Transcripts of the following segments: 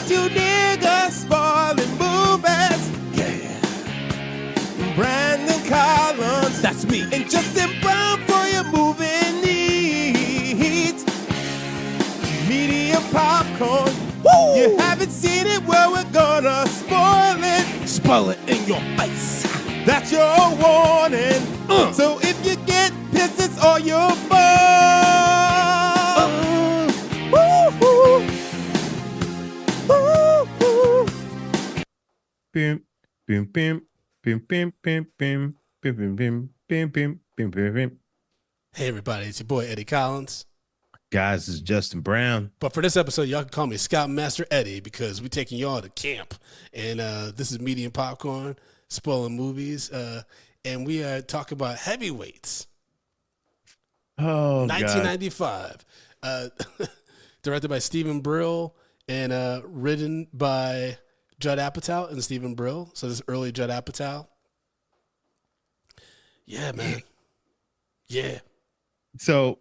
got two niggas spoiling movies. Yeah. Brandon Collins, that's me. And Justin Brown for your movie needs. Medium popcorn. Woo! You haven't seen it, well, we're gonna spoil it. Spoil it in your face. That's your warning. So if you get pissed, it's all your fault. Bim, bim, bim, bim, bim, bim, bim, bim, bim, bim, bim, bim, bim, bim. Hey everybody, it's your boy Eddie Collins. Guys, this is Justin Brown. But for this episode, y'all can call me Scoutmaster Eddie because we're taking y'all to camp. And this is Medium Popcorn, spoiling movies. And we are talking about Heavyweights. Oh, 1995. Directed by Stephen Brill and written by Judd Apatow and Stephen Brill. So this is early Judd Apatow. Yeah, man. Yeah. So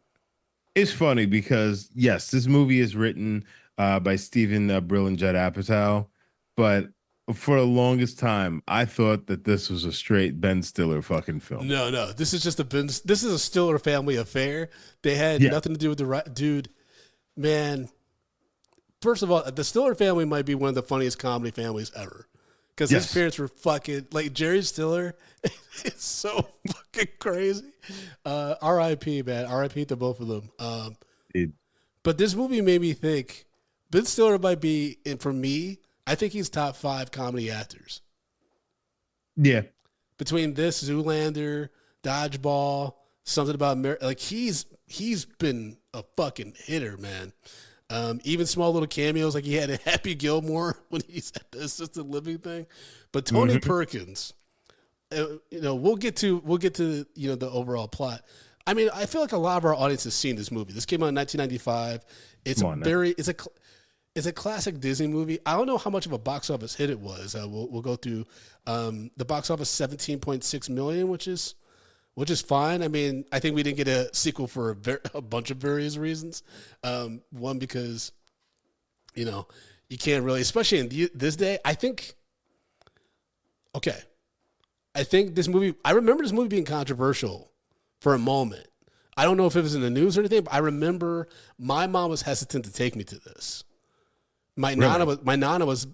it's funny because, yes, this movie is written by Stephen Brill and Judd Apatow, but for the longest time, I thought that this was a straight Ben Stiller fucking film. No. This is just this is a Stiller family affair. They had nothing to do with the dude. Man, first of all, the Stiller family might be one of the funniest comedy families ever. Because his parents were fucking, like Jerry Stiller. It's so fucking crazy. R.I.P., man. R.I.P. to both of them. But this movie made me think Ben Stiller might be, and for me, I think he's top 5 comedy actors. Yeah. Between this, Zoolander, Dodgeball, Something About America, like he's been a fucking hitter, man. Even small little cameos, like he had a Happy Gilmore when he's at the assisted living thing. But Tony Perkins, we'll get to the overall plot. I mean, I feel like a lot of our audience has seen this movie. This came out in 1995. It's a classic Disney movie. I don't know how much of a box office hit it was. We'll go through the box office, 17.6 million, which is fine. I mean, I think we didn't get a sequel for a bunch of various reasons. One, because, you can't really, especially in this day, I think this movie, I remember this movie being controversial for a moment. I don't know if it was in the news or anything, but I remember my mom was hesitant to take me to this. My nana was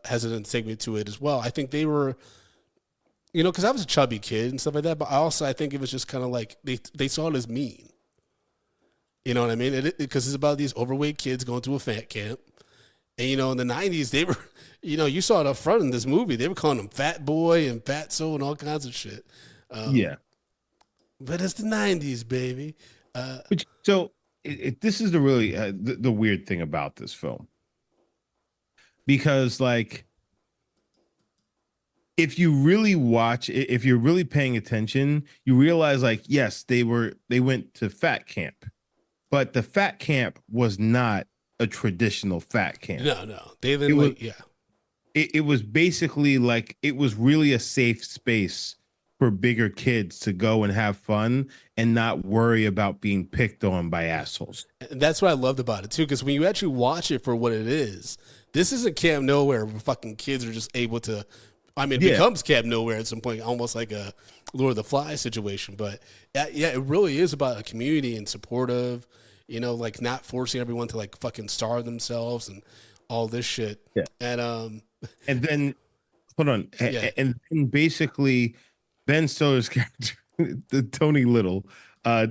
hesitant to take me to it as well. I think they were, because I was a chubby kid and stuff like that, but I think it was just kind of like they saw it as mean. You know what I mean? Because it's about these overweight kids going to a fat camp. And, in the 90s, they were, you saw it up front in this movie. They were calling them Fat Boy and Fatso and all kinds of shit. But it's the 90s, baby. This is the really the weird thing about this film. Because, like, if you really watch, if you're really paying attention, you realize, like, yes, they went to fat camp, but the fat camp was not a traditional fat camp. No. It was basically like, it was really a safe space for bigger kids to go and have fun and not worry about being picked on by assholes. And that's what I loved about it too, because when you actually watch it for what it is, this isn't Camp Nowhere where fucking kids are just able to, it becomes Camp Nowhere at some point, almost like a Lord of the Flies situation. But it really is about a community and supportive, like not forcing everyone to like fucking starve themselves and all this shit. Yeah. And then, hold on. Yeah. And basically, Ben Stiller's character, the Tony Little,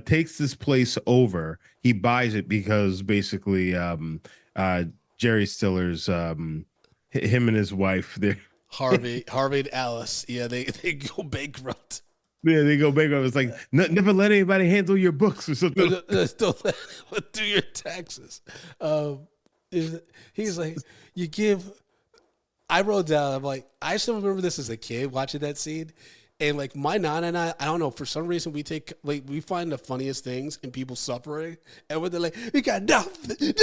takes this place over. He buys it because basically Jerry Stiller's him and his wife, they're Harvey and Alice. Yeah, they go bankrupt. Yeah, they go bankrupt. It's like, never let anybody handle your books or something. Don't let anyone do your taxes. He's like, I wrote down, I'm like, I still remember this as a kid watching that scene. And like my nana and I don't know, for some reason we find the funniest things in people suffering. And when they're like, we got nothing.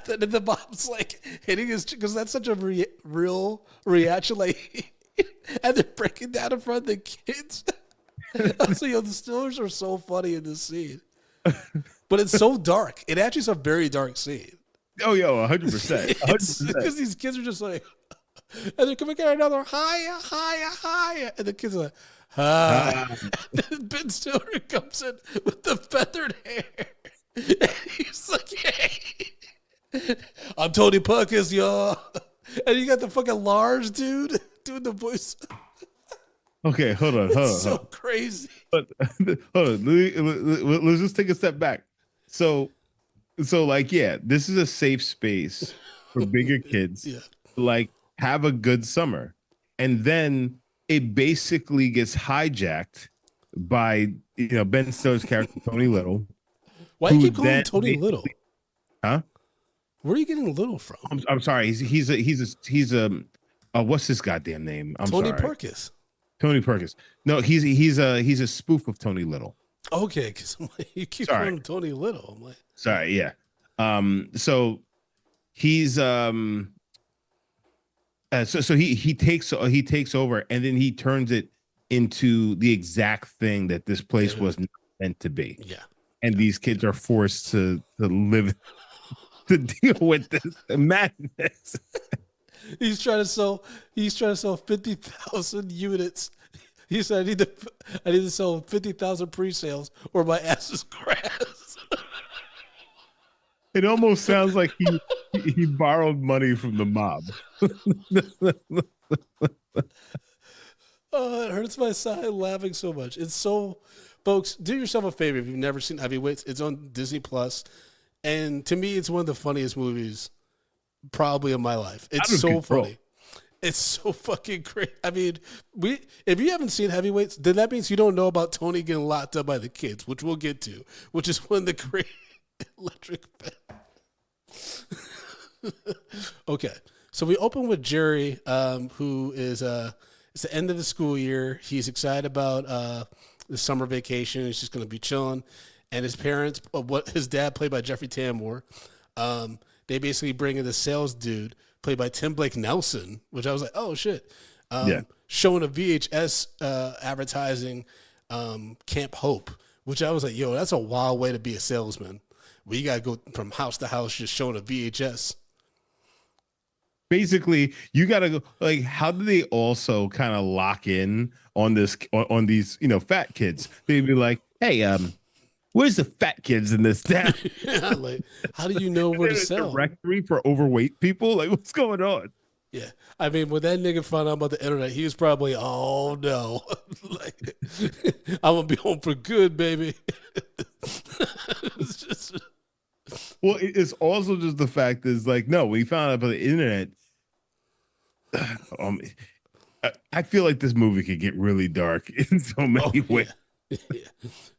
And the mom's like hitting his, because that's such a real reaction. Like, and they're breaking down in front of the kids. So, the Stillers are so funny in this scene. But it's so dark. It actually is a very dark scene. Oh, yo, 100%. 100%. Because these kids are just like, and then can we get another higher, higher, higher? And the kids are like, And then Ben Stiller comes in with the feathered hair. And he's like, hey, I'm Tony Perkins, y'all. And you got the fucking Lars dude doing the voice. Okay, hold on. So crazy. Hold on. Let's just take a step back. So like, yeah, this is a safe space for bigger kids. Yeah. Like, have a good summer. And then it basically gets hijacked by, Ben Stiller's character, Tony Little. Why do you keep calling him Tony Little? Huh? Where are you getting Little from? I'm sorry. He's a what's his goddamn name? Tony Perkins. Tony Perkins. No, he's a spoof of Tony Little. Okay, because you keep calling him Tony Little. I'm like, sorry, yeah. So he's so he takes over, and then he turns it into the exact thing that this place was not meant to be. Yeah. And these kids are forced to live to deal with this madness. He's trying to sell 50,000 units. He said, I need to sell 50,000 pre-sales or my ass is grass. It almost sounds like he borrowed money from the mob. Oh, it hurts my side laughing so much. It's so, folks, do yourself a favor if you've never seen Heavyweights. It's on Disney Plus, and to me, it's one of the funniest movies probably of my life. It's so funny. It's so fucking great. I mean, if you haven't seen Heavyweights, then that means you don't know about Tony getting locked up by the kids, which we'll get to, which is one of the great electric. Okay, so we open with Jerry, who is it's the end of the school year. He's excited about the summer vacation. He's just going to be chilling, and his parents, his dad, played by Jeffrey Tambor, they basically bring in the sales dude, played by Tim Blake Nelson, which I was like, oh shit, showing a VHS advertising Camp Hope, which I was like, yo, that's a wild way to be a salesman. Where you got to go from house to house just showing a VHS. Basically, you got to go, like, how do they also kind of lock in on this, on these, fat kids? They'd be like, hey, where's the fat kids in this town? Yeah, like, how do you know where to sell? Directory for overweight people? Like, what's going on? Yeah. I mean, when that nigga found out about the internet, he was probably, oh no. Like, I'm going to be home for good, baby. It's just... Well, it's also just the fact is like, no, when he found out about the internet, I feel like this movie could get really dark in so many ways.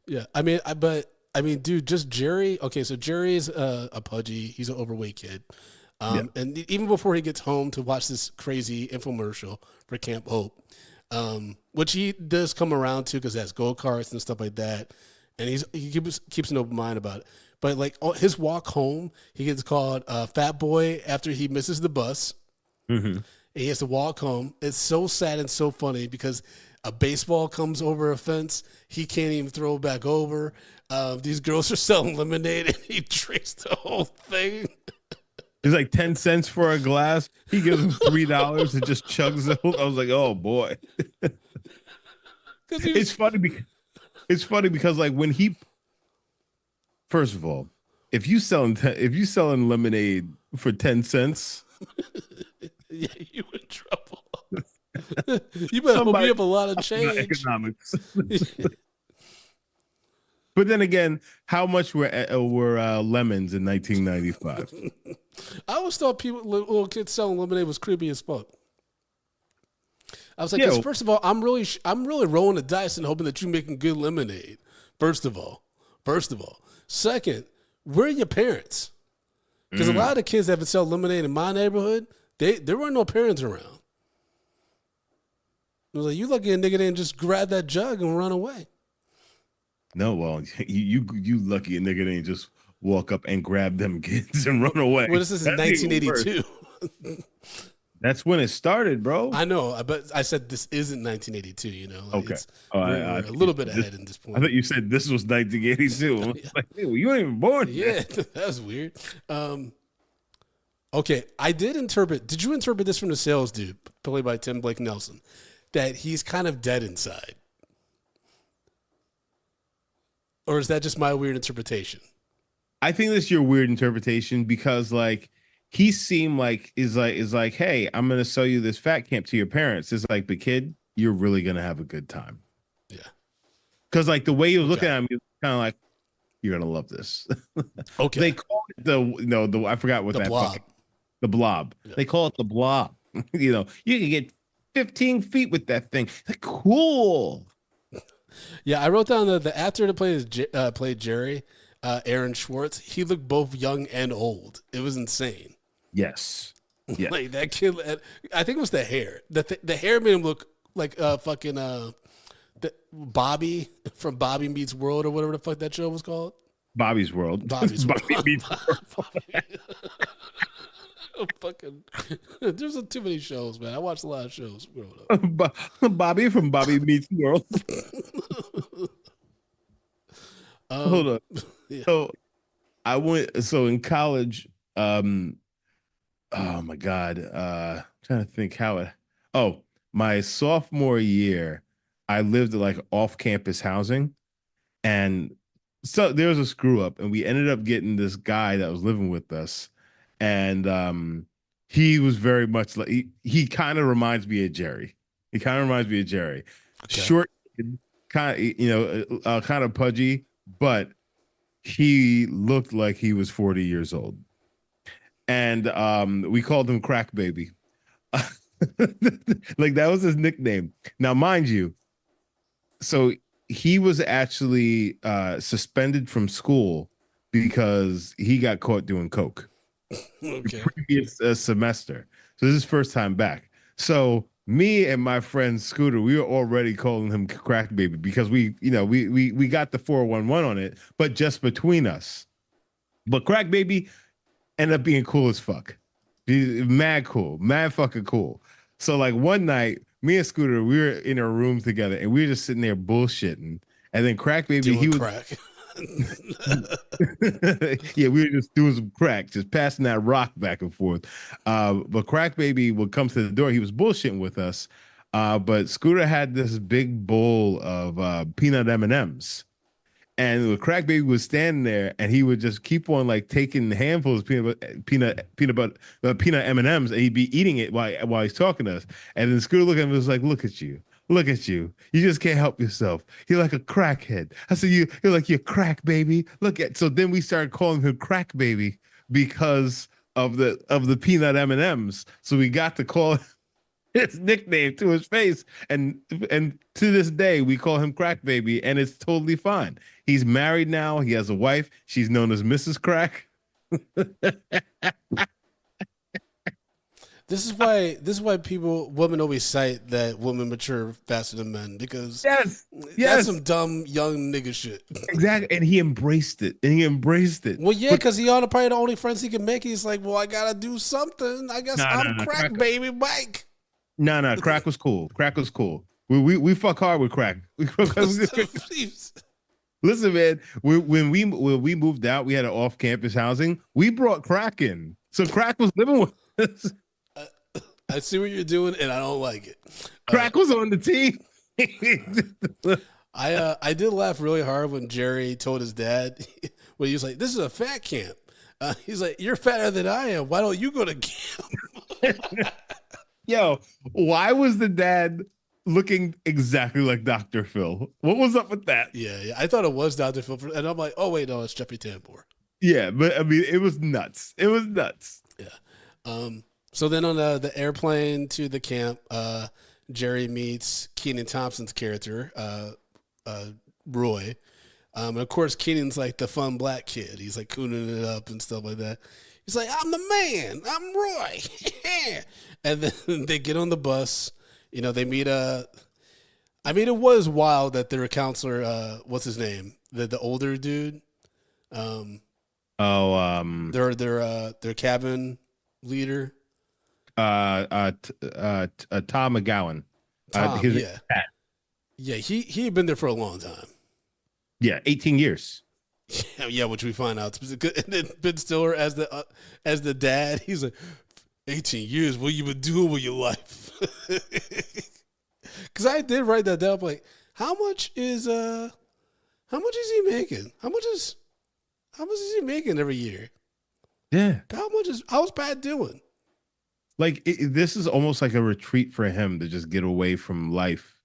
Yeah. I mean, dude, just Jerry. Okay, so Jerry's a pudgy. He's an overweight kid. And even before he gets home to watch this crazy infomercial for Camp Hope, which he does come around to because it has go-karts and stuff like that. And he keeps an open mind about it. But like his walk home, he gets called fat boy after he misses the bus. Mm-hmm. And he has to walk home. It's so sad and so funny because a baseball comes over a fence. He can't even throw it back over. These girls are selling lemonade and he drinks the whole thing. It's like 10 cents for a glass. He gives him $3 and just chugs it. I was like, oh boy. It's funny because like when he, first of all, if you selling lemonade for 10 cents, yeah, you in trouble. You better hope you have a lot of change. Economics. But then again, how much were lemons in 1995? I always thought little kids selling lemonade was creepy as fuck. I was like, 'cause first of all, I'm really rolling the dice and hoping that you're making good lemonade. First of all. Second, where are your parents? Because a lot of the kids that would sell lemonade in my neighborhood, there weren't no parents around. I was like, you lucky a nigga didn't just grab that jug and run away. No, well, you lucky a nigga didn't just walk up and grab them kids and run away. Well, this is in 1982. That's when it started, bro. I know, but I said this isn't 1982, Like okay. We're a little bit ahead in this point. I thought you said this was 1982. Yeah. Like, hey, well, you ain't even born yet. Yeah, that was weird. Okay, I did interpret. Did you interpret this from the sales dude, played by Tim Blake Nelson, that he's kind of dead inside? Or is that just my weird interpretation? I think that's your weird interpretation because like he seemed like is like, hey, I'm gonna sell you this fat camp to your parents. It's like, but kid, you're really gonna have a good time. Yeah. Because like the way you was looking at him, he was kind of like, you're gonna love this. Okay. They call it the I forgot what The that blob. fucking the blob. Yeah. They call it the blob. You know, you can get 15 feet with that thing. Like, cool. Yeah, I wrote down the actor that played Jerry, Aaron Schwartz. He looked both young and old. It was insane. Yes. Yeah. Like that kid. I think it was the hair. The hair made him look like Bobby from Bobby Meets World or whatever the fuck that show was called. Bobby's World. Bobby's World. Bobby meets Fucking, there's too many shows, man. I watched a lot of shows growing up. Bobby from Bobby Meets World. Hold on. Yeah. So so in college, oh my God. Trying to think my sophomore year, I lived like off-campus housing. And so there was a screw up, and we ended up getting this guy that was living with us. And he was very much like he kind of reminds me of Jerry. He kind of reminds me of Jerry. Okay. Short, kind of kind of pudgy, but he looked like he was 40 years old. And we called him Crack Baby. Like that was his nickname. Now, mind you, so he was actually suspended from school because he got caught doing coke. Okay. The previous semester. So this is his first time back. So me and my friend Scooter, we were already calling him Crack Baby because we got the 411 on it, but just between us. But Crack Baby ended up being cool as fuck. He's mad cool, mad fucking cool. So like one night, me and Scooter, we were in a room together and we were just sitting there bullshitting. And then Crack Baby, Doing he was crack. Yeah, we were just doing some crack, just passing that rock back and forth. But Crack Baby would come to the door. He was bullshitting with us. But Scooter had this big bowl of peanut M&Ms. And the Crack Baby was standing there, and he would just keep on like taking handfuls of peanut M&Ms, and he'd be eating it while he's talking to us. And then Scooter looked at him and was like, "Look at you. Look at you. You just can't help yourself. You're like a crackhead." I said, you're like, "You're Crack Baby. Look at." So then we started calling him Crack Baby because of the peanut M&Ms. So we got to call his nickname to his face, and to this day we call him Crack Baby, and it's totally fine. He's married now. He has a wife. She's known as Mrs. Crack. This is why women always cite that women mature faster than men, because Yes. that's some dumb young nigga shit. Exactly. And he embraced it. Well, yeah, because he on probably the only friends he can make. He's like, well, I gotta do something. I guess I'm Crack Baby Mike. No, Crack was cool. Crack was cool. We fuck hard with Crack. Listen, man, when we moved out, we had an off-campus housing. We brought Crack in. So Crack was living with us. I see what you're doing, and I don't like it. Crack was on the team. I did laugh really hard when Jerry told his dad, when he was like, "This is a fat camp." He's like, "You're fatter than I am. Why don't you go to camp?" Yo, why was the dad looking exactly like Dr. Phil? What was up with that? Yeah. I thought it was Dr. Phil, and I'm like, oh wait, no, it's Jeffrey Tambor. Yeah, but I mean, it was nuts. It was nuts. Yeah. So then on the airplane to the camp, Jerry meets Kenan Thompson's character, Roy. And of course, Kenan's like the fun black kid. He's like cooning it up and stuff like that. He's like, "I'm the man. I'm Roy." And then they get on the bus. You know, they meet it was wild that their counselor, what's his name? The older dude. Their cabin leader. Tom McGowan. Tom, yeah. Yeah, he had been there for a long time. Yeah, 18 years. Yeah, which we find out. And then Ben Stiller as the dad, he's like, 18 years, what you been doing with your life? Because I did write that down. I'm like, how much is he making? How much is he making every year? Yeah. How's Pat doing? Like this is almost like a retreat for him to just get away from life,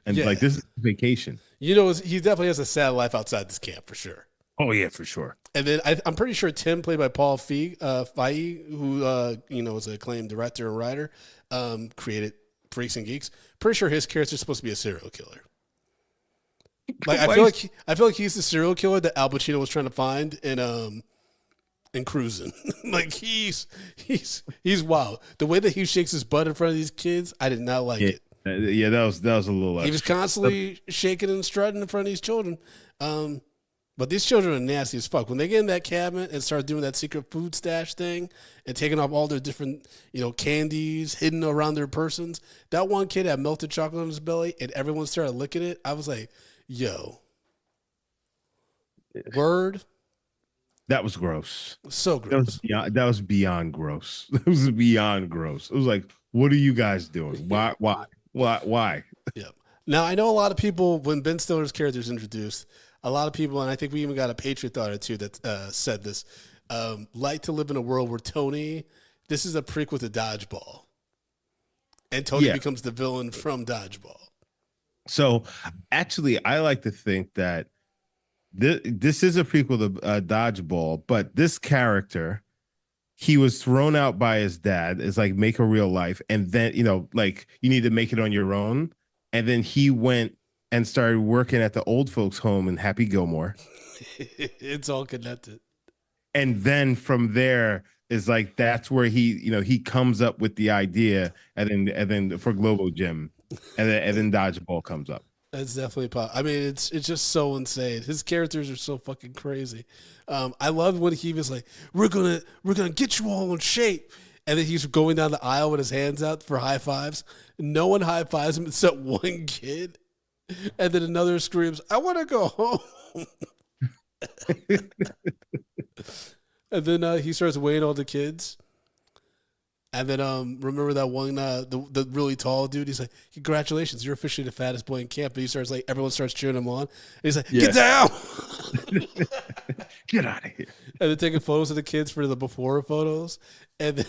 and Yeah. like this is vacation. You know, he definitely has a sad life outside this camp for sure. Oh yeah, for sure. And then I'm pretty sure Tim, played by Paul Feig, who is an acclaimed director and writer, created Freaks and Geeks. Pretty sure his character is supposed to be a serial killer. Like I feel like he's the serial killer that Al Pacino was trying to find in Cruising. Like he's wild. The way that he shakes his butt in front of these kids, I did not like it. Yeah, that was a little. He was constantly shaking and strutting in front of these children. But these children are nasty as fuck. When they get in that cabinet and start doing that secret food stash thing and taking off all their different, candies hidden around their persons, that one kid had melted chocolate on his belly and everyone started licking it. I was like, yo, word. That was gross. So gross. That was beyond gross. It was beyond gross. It was like, what are you guys doing? Why? Yeah. Now, I know a lot of people, when Ben Stiller's character is introduced, a lot of people, and I think we even got a Patriot Thought or two that said this, like to live in a world where Tony, this is a prequel to Dodgeball. And Tony becomes the villain from Dodgeball. So, actually, I like to think that this is a prequel to Dodgeball, but this character, he was thrown out by his dad. It's like, make a real life. And then, like, you need to make it on your own. And then he went and started working at the old folks' home in Happy Gilmore. It's all connected. And then from there is like, that's where he comes up with the idea, and then for Globo Gym, and then Dodgeball comes up. That's definitely pop. I mean, it's just so insane. His characters are so fucking crazy. I love when he was like, "We're gonna get you all in shape," and then he's going down the aisle with his hands out for high fives. No one high fives him except one kid. And then another screams, "I want to go home." And then he starts weighing all the kids. And then remember that one, the really tall dude? He's like, "Congratulations, you're officially the fattest boy in camp." And he starts like, everyone starts cheering him on. And he's like, "Get down!" Get out of here. And then taking photos of the kids for the before photos. And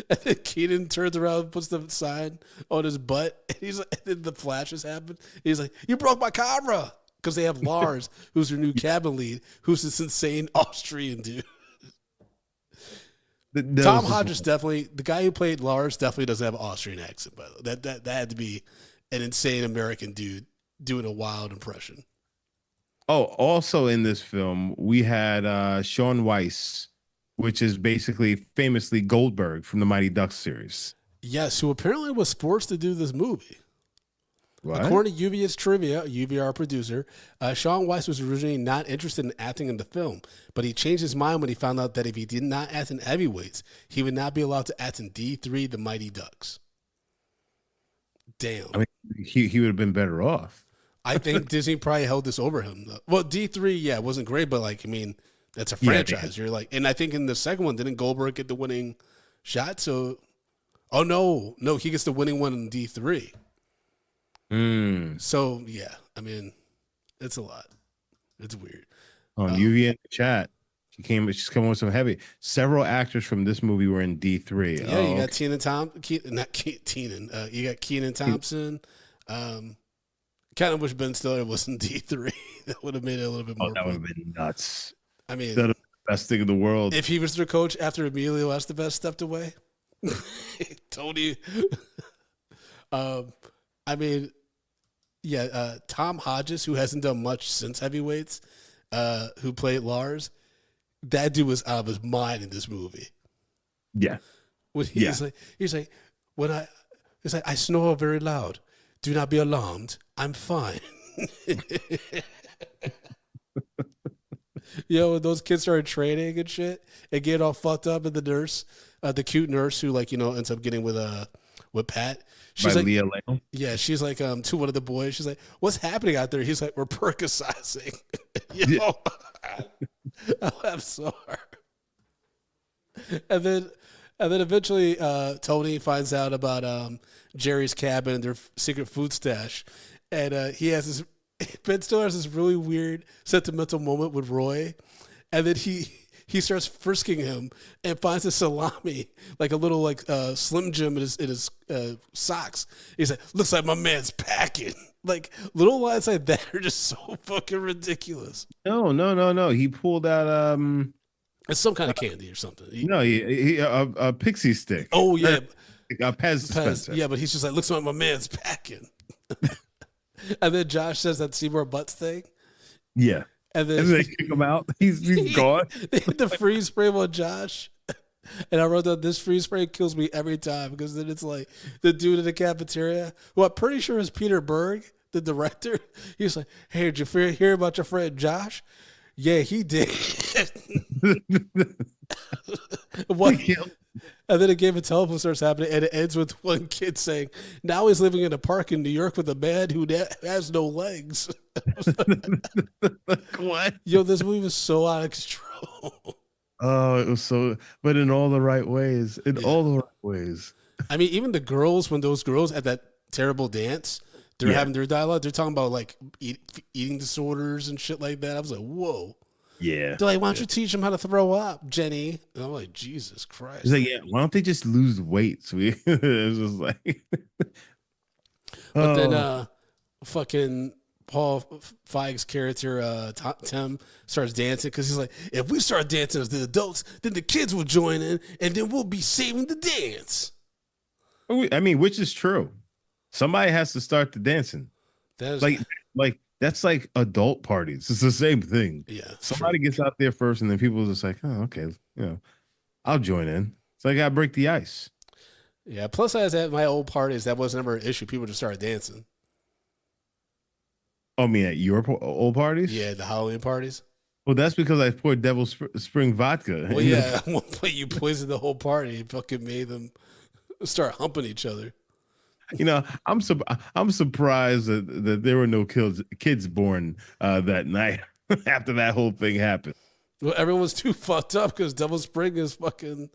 then Keenan turns around and puts the sign on his butt. And he's like, and then the flashes happen. He's like, "You broke my camera." Because they have Lars, who's their new cabin lead, who's this insane Austrian dude. Tom Hodges definitely, the guy who played Lars definitely doesn't have an Austrian accent, by the way. That had to be an insane American dude doing a wild impression. Oh, also in this film, we had Sean Weiss, which is basically famously Goldberg from the Mighty Ducks series. Yes, who apparently was forced to do this movie. What? According to UVA's trivia, UVA, our producer, Sean Weiss was originally not interested in acting in the film, but he changed his mind when he found out that if he did not act in Heavyweights, he would not be allowed to act in D3, The Mighty Ducks. Damn. I mean, he would have been better off. I think Disney probably held this over him, though. Well, D3, it wasn't great, but like, I mean, that's a franchise. You're like, and I think in the second one, didn't Goldberg get the winning shot? So, oh no, he gets the winning one in D3. So yeah, I mean, it's a lot. It's weird. On UV in the chat, she's coming with some heavy. Several actors from this movie were in D3. Yeah, you got you got Kenan Thompson. Kind of wish Ben Stiller was in D3. That would have made it a little bit more. That would have been nuts. I mean, that would have been the best thing in the world. If he was their coach after Emilio Estevez stepped away, Tony. I mean. Yeah, Tom Hodges, who hasn't done much since Heavyweights, who played Lars, that dude was out of his mind in this movie. Yeah. When he's like, I snore very loud. Do not be alarmed. I'm fine. When those kids started training and shit and getting all fucked up, and the nurse, the cute nurse who ends up getting with with Pat. By She's like, Leah Lamb. yeah, she's like, to one of the boys, she's like, what's happening out there? He's like, we're percocizing. Yo, I laughed so hard. And then eventually Tony finds out about Jerry's cabin and their secret food stash. And he has this, Ben Stiller has this really weird sentimental moment with Roy. And then he starts frisking him and finds a salami, like a little like Slim Jim in his socks. He's like, looks like my man's packing. Like little lines like that are just so fucking ridiculous. No. He pulled out It's some kind of candy or something. a pixie stick. Oh yeah, a Pez dispenser. yeah, but he's just like, looks like my man's packing. And then Josh says that Seymour Butts thing. Yeah. And then they kick him out. He's gone. They hit the freeze frame on Josh. And I wrote down, this freeze frame kills me every time, because then it's like the dude in the cafeteria, who I'm pretty sure is Peter Berg, the director. He's like, hey, did you hear about your friend Josh? Yeah, he did. What? And then a game of telephone starts happening, and it ends with one kid saying, now he's living in a park in New York with a man who has no legs. What? Yo, this movie was so out of control. Oh, it was so, but in all the right ways. All the right ways. I mean, even the girls, when those girls at that terrible dance, they're having their dialogue, they're talking about like eating disorders and shit like that. I was like, whoa. Yeah. They're like, why don't you teach them how to throw up, Jenny? And I'm like, Jesus Christ. He's like, yeah, why don't they just lose weight? So it was just like. But then fucking Paul Feig's character, Tim, starts dancing because he's like, if we start dancing as the adults, then the kids will join in, and then we'll be saving the dance. I mean, which is true. Somebody has to start the dancing. That is like that's like adult parties. It's the same thing. Yeah. Somebody gets out there first, and then people are just like, oh, okay, I'll join in. So I gotta break the ice. Yeah. Plus, I was at my old parties. That was never an issue. People just started dancing. Oh, I mean, at your old parties? Yeah, the Halloween parties. Well, that's because I poured Devil Spring vodka. Well, yeah. At one point, you poisoned the whole party. You fucking made them start humping each other. I'm surprised that there were no kids born that night after that whole thing happened. Well, everyone was too fucked up because Devil Spring is fucking.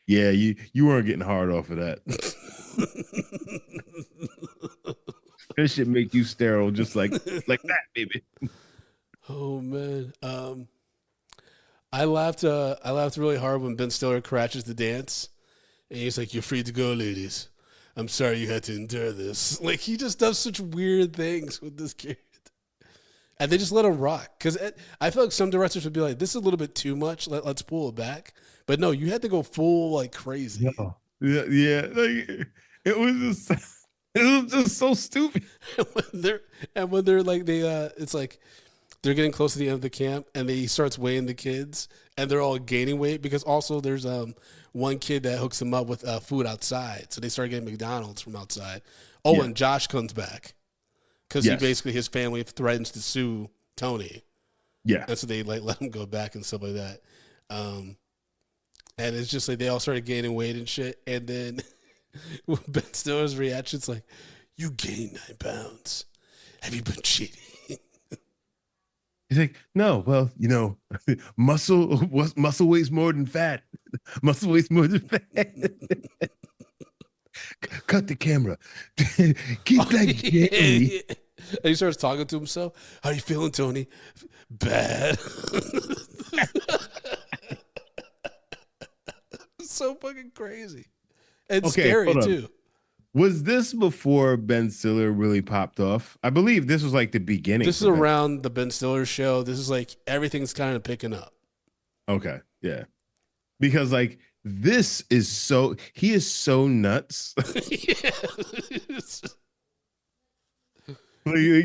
Yeah, you weren't getting hard off of that. That shit make you sterile just like that, baby. Oh man, I laughed really hard when Ben Stiller crashes the dance, and he's like, "You're free to go, ladies. I'm sorry you had to endure this." Like, he just does such weird things with this kid. And they just let him rock. Because I feel like some directors would be like, this is a little bit too much. Let's pull it back. But no, you had to go full like crazy. Yeah. Like, it was just so stupid. And when they're like, it's like they're getting close to the end of the camp, and he starts weighing the kids, and they're all gaining weight because also there's one kid that hooks them up with food outside. So they start getting McDonald's from outside. Oh, yeah. And Josh comes back because his family threatens to sue Tony. Yeah. And so they like let him go back and stuff like that. And it's just like they all started gaining weight and shit. And then Ben Stiller's reaction's like, you gained 9 pounds. Have you been cheating? He's like, no, well, muscle weighs more than fat. Muscle weighs more than fat. Cut the camera. Keep like Jerry. And he starts talking to himself. How you feeling, Tony? Bad. So fucking crazy. And scary too. Was this before Ben Stiller really popped off? I believe this was like the beginning. This is around the Ben Stiller show. This is like everything's kind of picking up. Okay. Yeah. Because like he is so nuts. Like,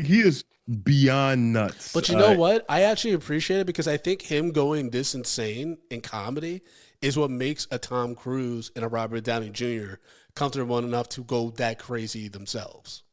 he is beyond nuts. But you know what? I actually appreciate it because I think him going this insane in comedy is what makes a Tom Cruise and a Robert Downey Jr. comfortable enough to go that crazy themselves.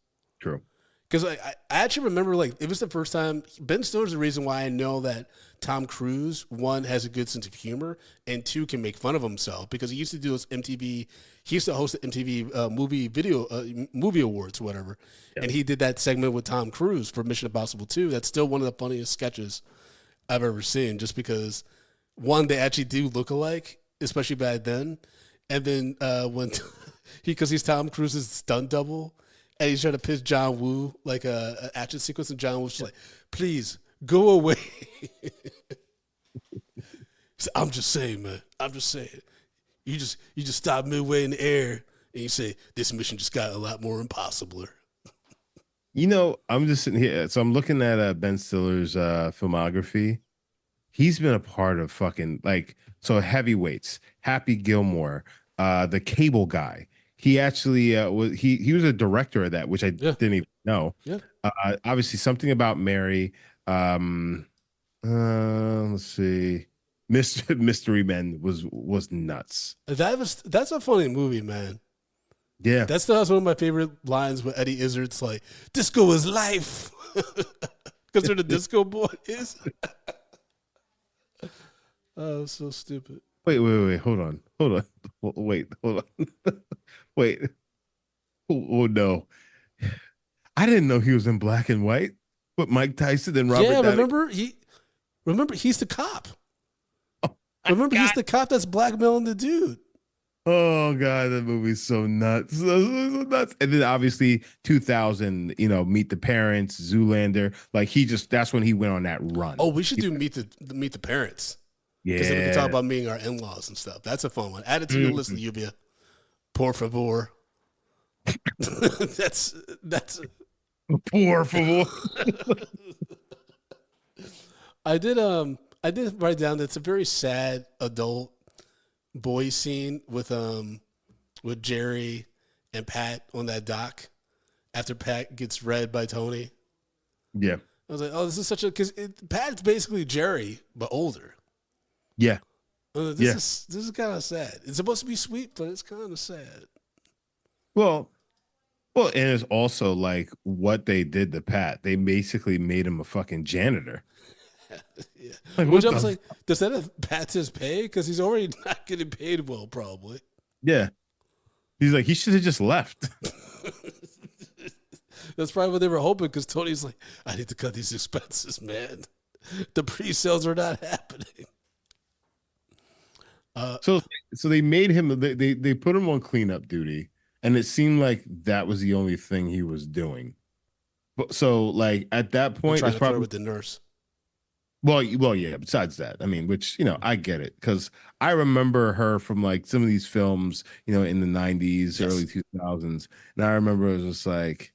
True. Because I actually remember, like, it was the first time. Ben Stiller's the reason why I know that Tom Cruise, one, has a good sense of humor, and two, can make fun of himself. Because he used to do those MTV, he used to host the MTV movie awards, or whatever. Yeah. And he did that segment with Tom Cruise for Mission Impossible 2. That's still one of the funniest sketches I've ever seen, just because, one, they actually do look alike, especially back then. And then when because he's Tom Cruise's stunt double, and he's trying to pitch John Woo like a action sequence, and John Woo's just like, "Please go away." I'm just saying, man. I'm just saying. You just stop midway in the air, and you say, "This mission just got a lot more impossibler." You know, I'm just sitting here, so I'm looking at Ben Stiller's filmography. He's been a part of fucking like Heavyweights, Happy Gilmore, The Cable Guy. He actually he was a director of that, which I didn't even know. Yeah. Obviously, Something About Mary. Let's see, Mystery Men was nuts. That's a funny movie, man. Yeah, that still has one of my favorite lines with Eddie Izzard's like, "Disco is life," because they're the disco boys. Oh, so stupid. Wait, hold on. Wait, hold on. Wait. Oh no. I didn't know he was in Black and White, but Mike Tyson and Robert Downey. Remember he's the cop. He's the cop that's blackmailing the dude. Oh God, that movie's so nuts. So nuts. And then obviously 2000, Meet the Parents, Zoolander. Like that's when he went on that run. Oh, we should do Meet the Parents. Yeah. Because then we can talk about meeting our in-laws and stuff. That's a fun one. Add it to your list, Lluvia. Por favor. That's Por favor. I did write down that it's a very sad adult boy scene with Jerry and Pat on that dock after Pat gets read by Tony. Yeah. I was like, oh, this is because Pat's basically Jerry, but older. Yeah. This is kind of sad. It's supposed to be sweet, but it's kind of sad. Well, and it's also like what they did to Pat. They basically made him a fucking janitor. Yeah. Which I was like, does that affect his pay? Because he's already not getting paid well, probably. Yeah. He's like, he should have just left. That's probably what they were hoping, because Tony's like, I need to cut these expenses, man. The pre-sales are not happening. So they made him, they put him on cleanup duty, and it seemed like that was the only thing he was doing. But so like at that point, it's probably with the nurse. Well, yeah. Besides that, I mean, which I get it, because I remember her from like some of these films, in the '90s, early 2000s, and I remember it was just like,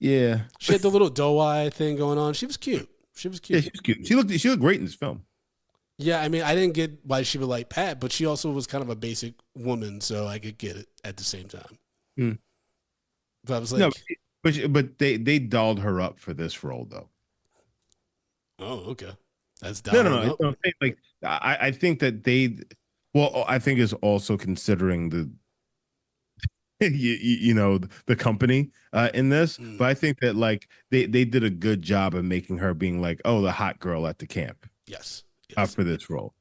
yeah, she had the little doe eye thing going on. She was cute. Yeah, she was cute. She looked great in this film. Yeah, I mean, I didn't get why she would like Pat, but she also was kind of a basic woman, so I could get it at the same time. But I was like, no, but they dolled her up for this role, though. Oh, okay. That's no. Like I think that I think is also considering the the company in this, but I think that like they did a good job of making her being like, oh, the hot girl at the camp. Yes. For this role,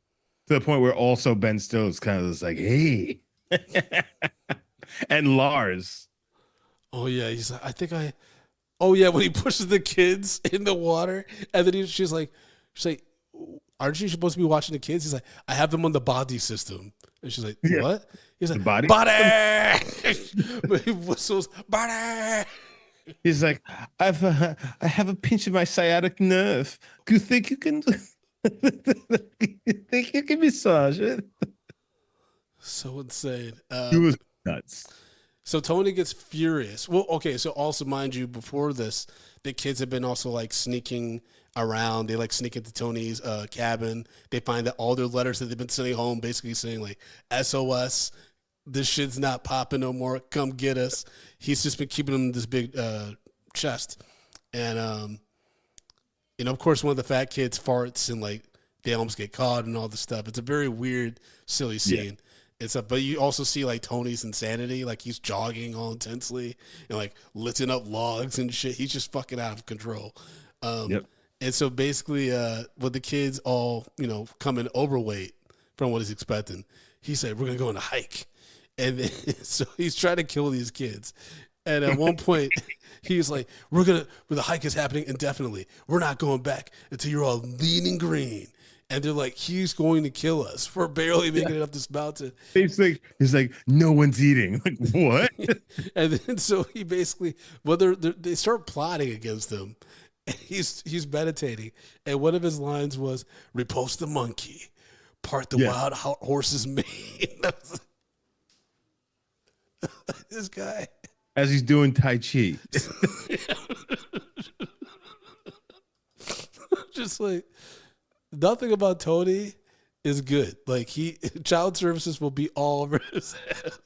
to the point where also Ben Stiller is kind of just like, hey, and Lars. Oh yeah, he's like, oh yeah, when he pushes the kids in the water, and then she's like, aren't you supposed to be watching the kids? He's like, I have them on the body system, and she's like, what? He's like, body. But he whistles, body. He's like, I have a pinch of my sciatic nerve. Do you think you can? Think you can massage it? So insane. It was nuts. So Tony gets furious. Well, okay. So also, mind you, before this, the kids have been also like sneaking around. They like sneak into Tony's cabin. They find that all their letters that they've been sending home, basically saying like SOS, this shit's not popping no more. Come get us. He's just been keeping them in this big chest, and of course, one of the fat kids farts and like they almost get caught and all this stuff. It's a very weird, silly scene. It's up, but you also see like Tony's insanity, like he's jogging all intensely and like lifting up logs and shit. He's just fucking out of control. Yep. And so basically, with the kids all coming overweight from what he's expecting, he said, "We're gonna go on a hike," and then, so he's trying to kill these kids. And at one point, he's like, the hike is happening indefinitely. We're not going back until you're all lean and green." And they're like, he's going to kill us for barely making it up this mountain. He's like, no one's eating. Like, what? And then so he basically, they start plotting against him. And he's meditating. And one of his lines was, "Repulse the monkey, part the wild horse's mane." This guy. As he's doing Tai Chi. Just like, nothing about Tony is good. Like child services will be all over his ass.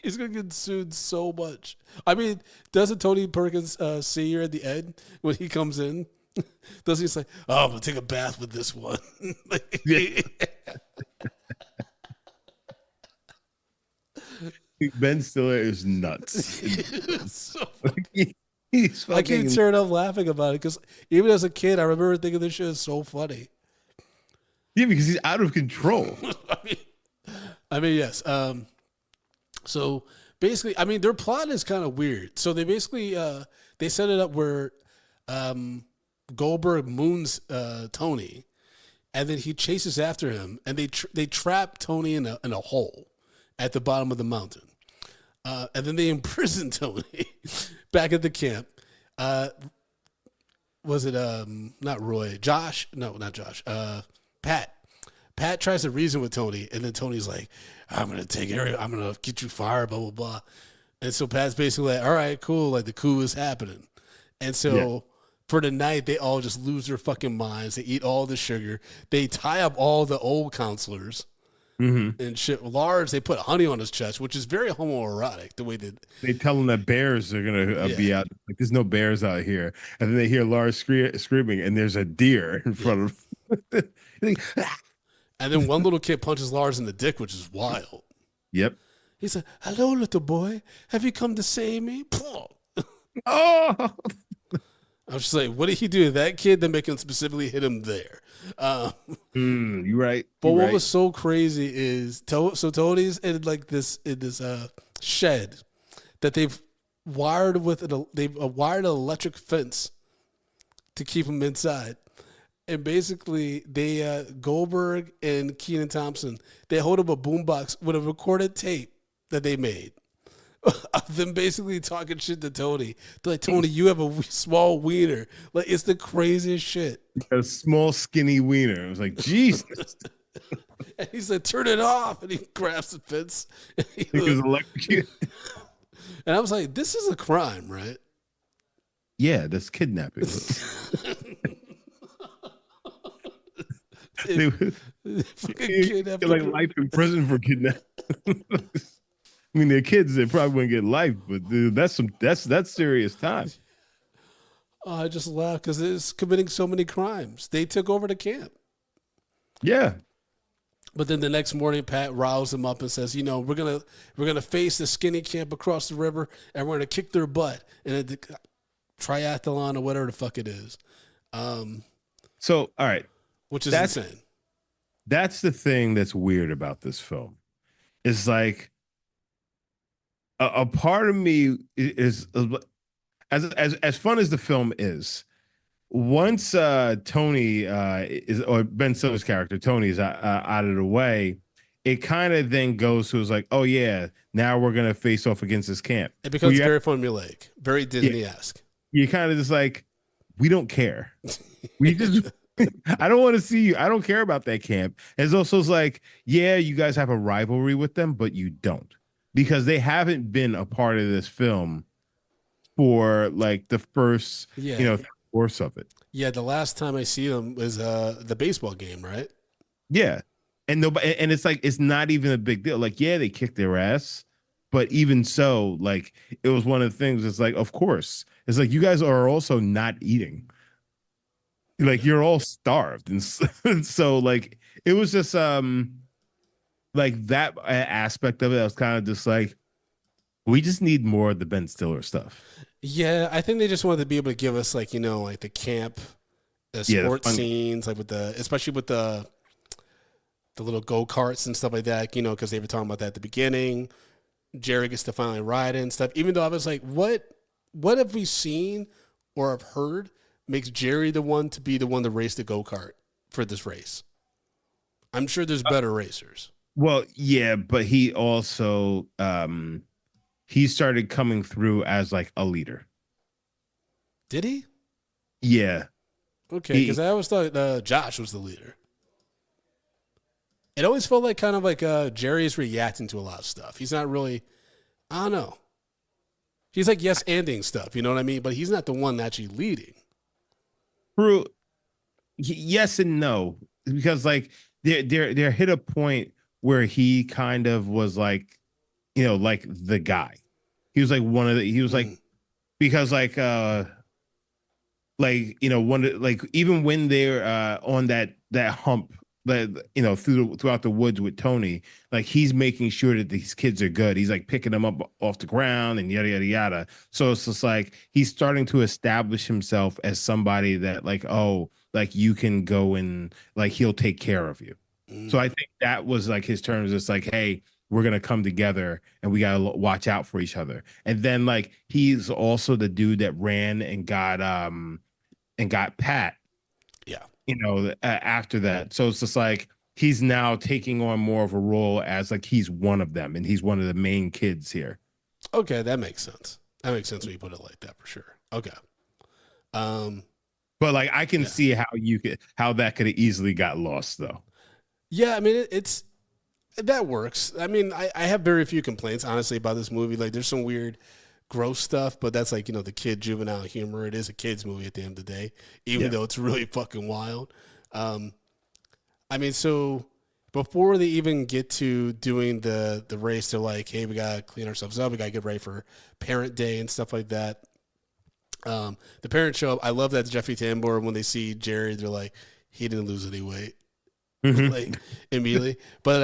He's gonna get sued so much. I mean, doesn't Tony Perkins senior at the end when he comes in? Doesn't he say, "Oh, I'm gonna take a bath with this one"? Ben Stiller is nuts. So He's fucking... I can't turn up laughing about it because even as a kid, I remember thinking this shit is so funny. Yeah, because he's out of control. I mean, yes. So basically, I mean, their plot is kind of weird. So they basically they set it up where Goldberg moons Tony, and then he chases after him, and they trap Tony in a hole at the bottom of the mountain, and then they imprison Tony back at the camp. Was it not Roy? Josh? No, not Josh. Pat. Pat tries to reason with Tony, and then Tony's like, "I'm gonna I'm gonna get you fired, blah blah blah." And so Pat's basically like, "All right, cool, like the coup is happening." And so for the night, they all just lose their fucking minds. They eat all the sugar. They tie up all the old counselors and shit. Lars, they put honey on his chest, which is very homoerotic. The way that they tell him that bears are gonna be out. Like, there's no bears out here, and then they hear Lars screaming, and there's a deer in front of. And then one little kid punches Lars in the dick, which is wild. Yep. He said, "Hello, little boy. Have you come to save me?" Oh. I was just like, what did he do to that kid that make him specifically hit him there? You're right. But what was so crazy is Tony's in this shed that they've wired wired an electric fence to keep him inside. And basically, they Goldberg and Kenan Thompson, they hold up a boombox with a recorded tape that they made of them basically talking shit to Tony. They're like, "Tony, you have a small wiener." Like, it's the craziest shit. A small, skinny wiener. I was like, Jesus. And he said, "Turn it off." And he grabs the fence. And I was like, this is a crime, right? Yeah, that's kidnapping. Like life in prison for kidnapping. I mean, they're kids; they probably wouldn't get life, but dude, that's serious time. I just laugh because it's committing so many crimes. They took over the camp. Yeah, but then the next morning, Pat riles them up and says, "We're gonna face the skinny camp across the river, and we're gonna kick their butt in a triathlon or whatever the fuck it is." So, all right. Which is insane. That's the thing that's weird about this film. It's like a part of me is as fun as the film is. Once Tony or Ben Stiller's character Tony is out of the way, it kind of then goes to like, oh yeah, now we're gonna face off against this camp. It becomes very formulaic, very Disney-esque. You kind of just like, we don't care. We just. I don't want to see you. I don't care about that camp. It's also like, yeah, you guys have a rivalry with them, but you don't, because they haven't been a part of this film for like the first, course of it. Yeah, the last time I see them was the baseball game, right? Yeah, and nobody, and it's like it's not even a big deal. Like, yeah, they kicked their ass, but even so, like it was one of the things. It's like, of course, it's like you guys are also not eating. Like, you're all starved, and so like it was just like like that aspect of it, I was kind of just like, we just need more of the Ben Stiller stuff. Yeah, I think they just wanted to be able to give us like, you know, like the camp, the sports scenes, like with especially with the little go-karts and stuff like that, you know, because they were talking about that at the beginning. Jerry gets to finally ride it and stuff. Even though I was like, what have we seen or have heard makes Jerry the one to race the go-kart for this race? I'm sure there's better racers. Well, yeah, but he also he started coming through as like a leader. Did he? Yeah. Okay, because I always thought Josh was the leader. It always felt like kind of like Jerry's reacting to a lot of stuff. He's not really, I don't know. He's like yes-anding stuff, you know what I mean? But he's not the one actually leading. True. Yes and no, because like there hit a point where he kind of was like, you know, like the guy. He was like one of the. He was like because like you know like even when they're on that hump. You know, throughout the woods with Tony, like he's making sure that these kids are good. He's like picking them up off the ground and yada yada yada. So it's just like he's starting to establish himself as somebody that like, oh, like you can go and like he'll take care of you. So I think that was like his terms. It's like, hey, we're gonna come together and we gotta watch out for each other. And then like he's also the dude that ran and got Pat. Yeah. You know, after that. So it's just like he's now taking on more of a role as like he's one of them and he's one of the main kids here. Okay, that makes sense. That makes sense when you put it like that for sure. Okay. But like I can see how that could have easily got lost though. Yeah, I mean that works. I mean, I have very few complaints honestly about this movie. Like there's some weird gross stuff, but that's like, you know, the kid juvenile humor. It is a kid's movie at the end of the day, even though it's really fucking wild. I mean, so before they even get to doing the race, they're like, hey, we gotta clean ourselves up, we gotta get ready for Parent Day and stuff like that. The parents show up. I love that Jeffrey Tambor, when they see Jerry, they're like, he didn't lose any weight. Like immediately, but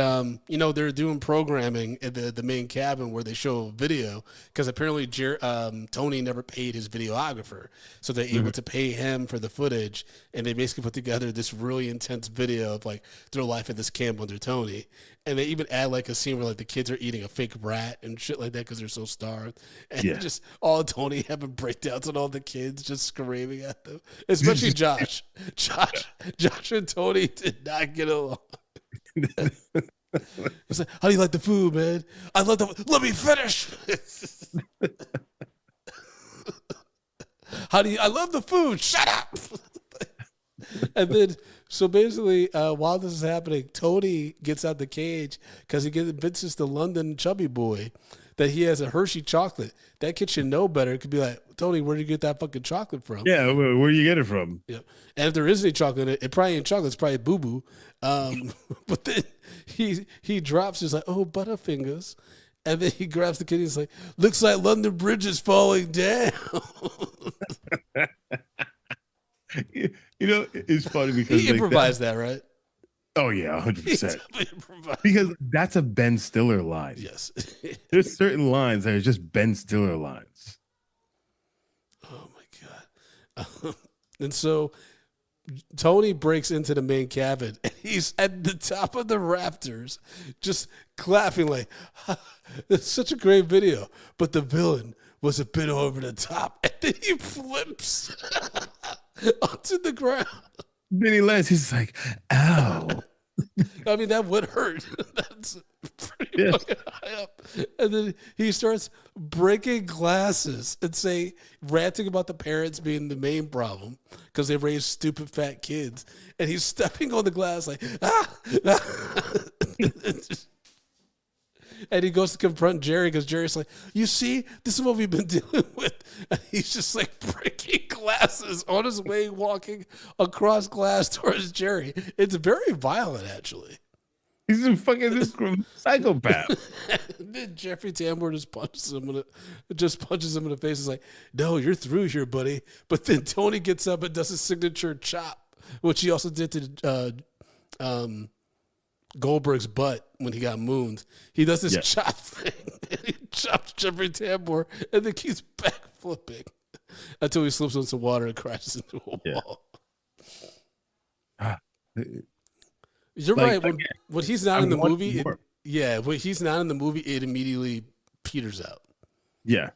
you know, they're doing programming at the main cabin where they show a video because apparently Tony never paid his videographer, so they're able to pay him for the footage, and they basically put together this really intense video of like their life at this camp under Tony, and they even add like a scene where like the kids are eating a fake rat and shit like that because they're so starved, and just all Tony having breakdowns and all the kids just screaming at them, especially Josh and Tony did not get along. He's like, how do you like the food, man? Let me finish. I love the food. Shut up. And then, so basically, while this is happening, Tony gets out the cage because he convinces the London chubby boy that he has a Hershey chocolate. That kid should know better. It could be like, Tony, where did you get that fucking chocolate from? Yeah, where do you get it from? Yeah. And if there is any chocolate in it, it probably ain't chocolate. It's probably boo-boo. But then he drops, he's like, oh, Butterfingers. And then he grabs the kid and he's like, looks like London Bridge is falling down. You know, it's funny because he improvised that, right? Oh yeah, 100%. Because that's a Ben Stiller line. Yes. There's certain lines that are just Ben Stiller lines. Oh my God. And so Tony breaks into the main cabin and he's at the top of the rafters just clapping like, it's such a great video, but the villain was a bit over the top. And then he flips onto the ground. Then he lands, he's like, ow. I mean, that would hurt. That's pretty fucking high up. And then he starts breaking glasses and ranting about the parents being the main problem because they raised stupid fat kids. And he's stepping on the glass like, And he goes to confront Jerry because Jerry's like, you see, this is what we've been dealing with. And he's just like breaking glasses on his way, walking across glass towards Jerry. It's very violent, actually. He's a fucking psychopath. Then Jeffrey Tambor just punches him in the face. He's like, no, you're through here, buddy. But then Tony gets up and does his signature chop, which he also did to Goldberg's butt when he got mooned. He does this Yeah. chop thing. And he chops Jeffrey Tambor and then keeps back flipping until he slips on some water and crashes into a wall. You're Like, right. When he's not in the movie, when he's not in the movie, it immediately peters out. Yeah,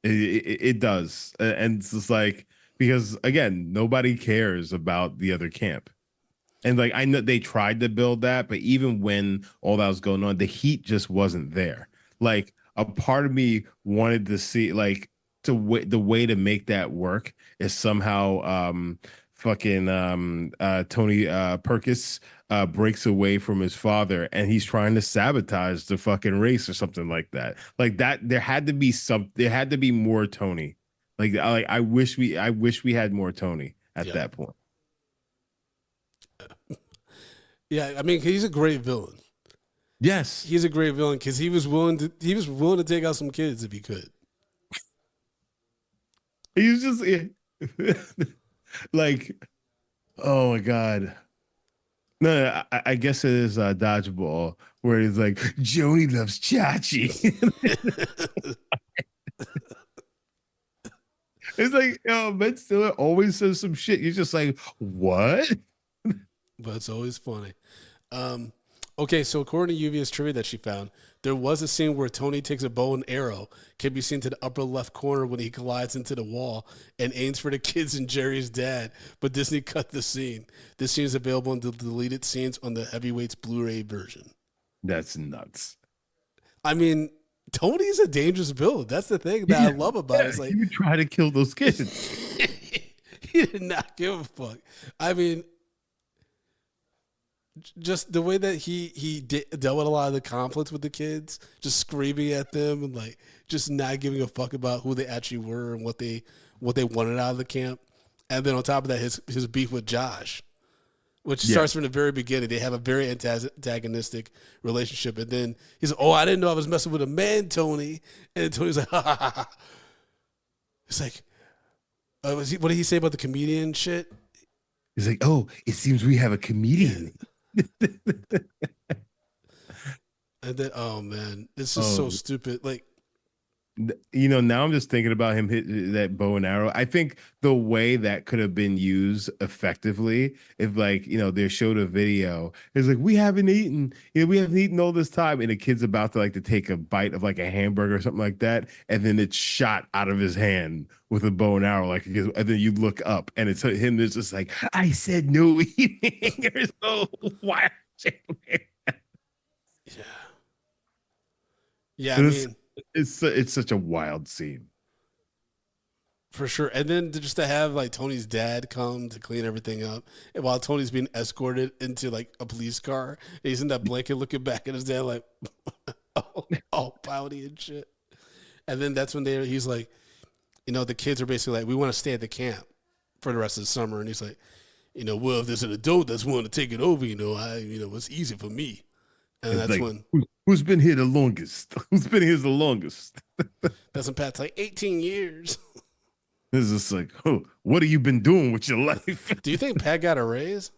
it does. And it's just like, because again, nobody cares about the other camp. And like, I know they tried to build that, but even when all that was going on, the heat just wasn't there. Like, a part of me wanted to see, like, the way to make that work is somehow Tony Perkis breaks away from his father and he's trying to sabotage the fucking race or something like that. Like that, there had to be more Tony. I wish we had more Tony at that point. Yeah, I mean, he's a great villain. Yes, he's a great villain because he was willing to take out some kids if he could. He was just like, oh my god. No, I guess it is Dodgeball where he's like, Joni loves Chachi. It's like, Ben Stiller always says some shit. You're just like, what? But it's always funny. Okay, so according to Yuvia's trivia that she found, there was a scene where Tony takes a bow and arrow, can be seen to the upper left corner when he collides into the wall and aims for the kids and Jerry's dad, but Disney cut the scene. This scene is available in the deleted scenes on the Heavyweights Blu-ray version. That's nuts. I mean, Tony's a dangerous villain. That's the thing that I love about it. It's like, you try to kill those kids. He did not give a fuck. I mean, just the way that he dealt with a lot of the conflicts with the kids, just screaming at them and like just not giving a fuck about who they actually were and what they wanted out of the camp. And then on top of that, his beef with Josh, which starts from the very beginning. They have a very antagonistic relationship. And then he's like, oh, I didn't know I was messing with a man, Tony. And Tony's like, ha, ha, ha, ha. It's like, what did he say about the comedian shit? He's like, oh, it seems we have a comedian. And then, oh man, this is so stupid. Like, now I'm just thinking about him hit that bow and arrow. I think the way that could have been used effectively, if they showed a video, it's like, we haven't eaten all this time, and the kid's about to take a bite of like a hamburger or something like that, and then it's shot out of his hand with a bow and arrow, and then you look up and it's him. It's just like, I said no eating. Or so wild. Yeah. I mean, it's such a wild scene. For sure. And then just to have Tony's dad come to clean everything up, and while Tony's being escorted into a police car, and he's in that blanket looking back at his dad all pouty and shit. And then that's when he's like, the kids are basically like, we want to stay at the camp for the rest of the summer. And he's like, well, if there's an adult that's willing to take it over, it's easy for me. And it's that's when who's been here the longest? Who's been here the longest? That's when Pat's like 18 years. It's just like, oh, what have you been doing with your life? Do you think Pat got a raise?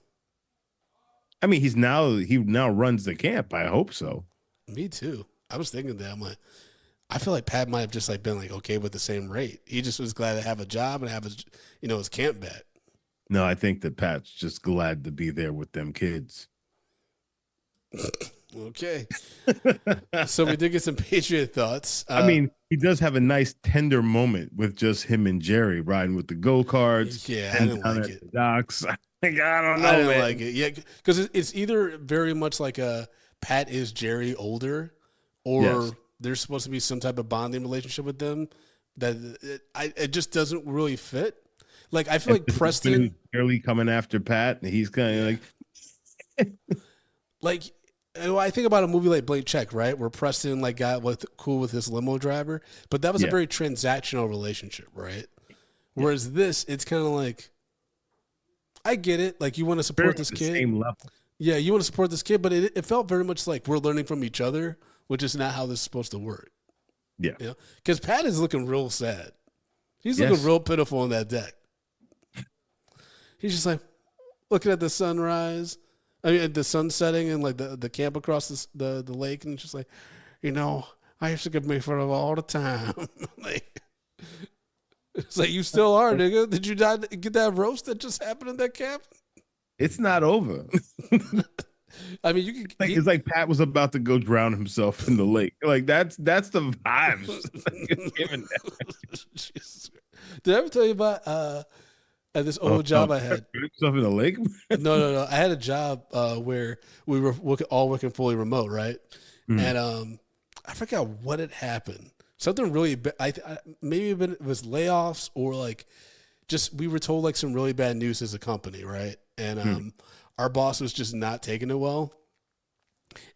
I mean, he now runs the camp. I hope so. Me too. I was thinking that. I'm like, I feel like Pat might have just been okay with the same rate. He just was glad to have a job and have his, his camp back. No, I think that Pat's just glad to be there with them kids. Okay. So we did get some Patriot thoughts. I mean, he does have a nice tender moment with just him and Jerry riding with the go-karts. Yeah, I didn't like it. Docks. I don't know, I didn't man. like it. Yeah, because it's either very much like a Pat is Jerry older, or there's supposed to be some type of bonding relationship with them that it just doesn't really fit. I feel like Preston barely coming after Pat, and he's kind of I think about a movie like Blank Check, right, where Preston got cool with his limo driver, but that was a very transactional relationship, right? Whereas this, it's kind of I get it, you want to support this kid, same level. Yeah, you want to support this kid, but it felt very much like we're learning from each other, which is not how this is supposed to work. Yeah, because Pat is looking real sad. He's looking real pitiful on that deck. He's just looking at the sunrise. I mean, the sun setting and like the camp across the lake, and it's just like, I used to get made fun of all the time. Like, it's like, you still are, nigga. Did you not get that roast that just happened in that camp? It's not over. I mean, you can. It's like Pat was about to go drown himself in the lake. Like that's the vibes. Did I ever tell you about this old job I had? Himself in the lake? No. I had a job where we were all working fully remote, right? And I forgot what had happened. Something really bad. Maybe it was layoffs or like just we were told like some really bad news as a company, right? And our boss was just not taking it well.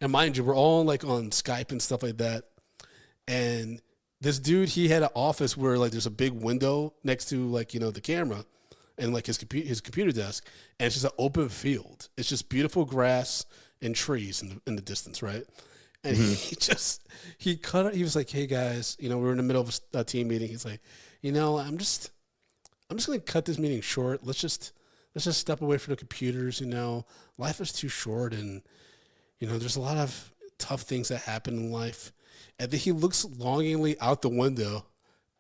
And mind you, we're all like on Skype and stuff like that. And this dude, he had an office where like there's a big window next to like, the camera and like his computer desk. And it's just an open field. It's just beautiful grass and trees in the distance, right? And he was like, hey guys, we were in the middle of a team meeting. He's like, I'm just going to cut this meeting short. Let's just step away from the computers. Life is too short, and there's a lot of tough things that happen in life. And then he looks longingly out the window,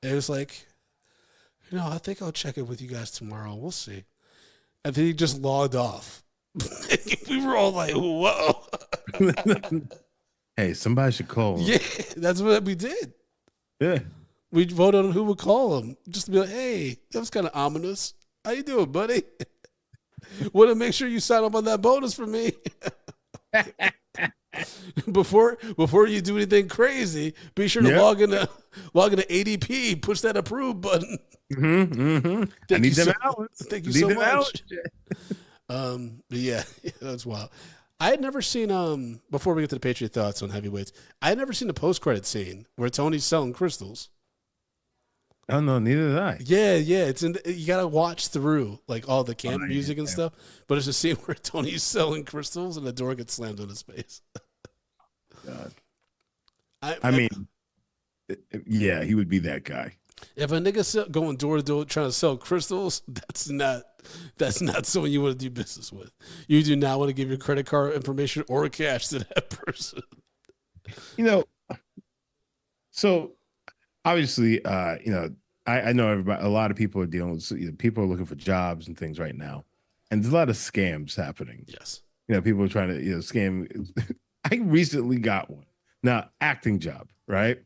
and it was like, I think I'll check it with you guys tomorrow. We'll see. And then he just logged off. We were all like, whoa. Hey, somebody should call him. Yeah, that's what we did. Yeah. We voted on who would call him, just to be like, hey, that was kind of ominous. How you doing, buddy? Want to make sure you sign up on that bonus for me. Before you do anything crazy, be sure to log into ADP, push that approve button. I need them hours. Thank you so much. But yeah, that's wild. I had never seen before we get to the Patriot thoughts on heavyweights, I had never seen the post-credit scene where Tony's selling crystals. Oh no, neither did I. Yeah, it's you gotta watch through like all the camp music and stuff. But it's a scene where Tony's selling crystals and the door gets slammed on his face. God. I mean, yeah, he would be that guy. If a nigga going door to door trying to sell crystals, that's not someone you want to do business with. You do not want to give your credit card information or cash to that person. So obviously, I know everybody. A lot of people are dealing with. People are looking for jobs and things right now, and there's a lot of scams happening. Yes. People are trying to scam. I recently got one. Now, acting job, right?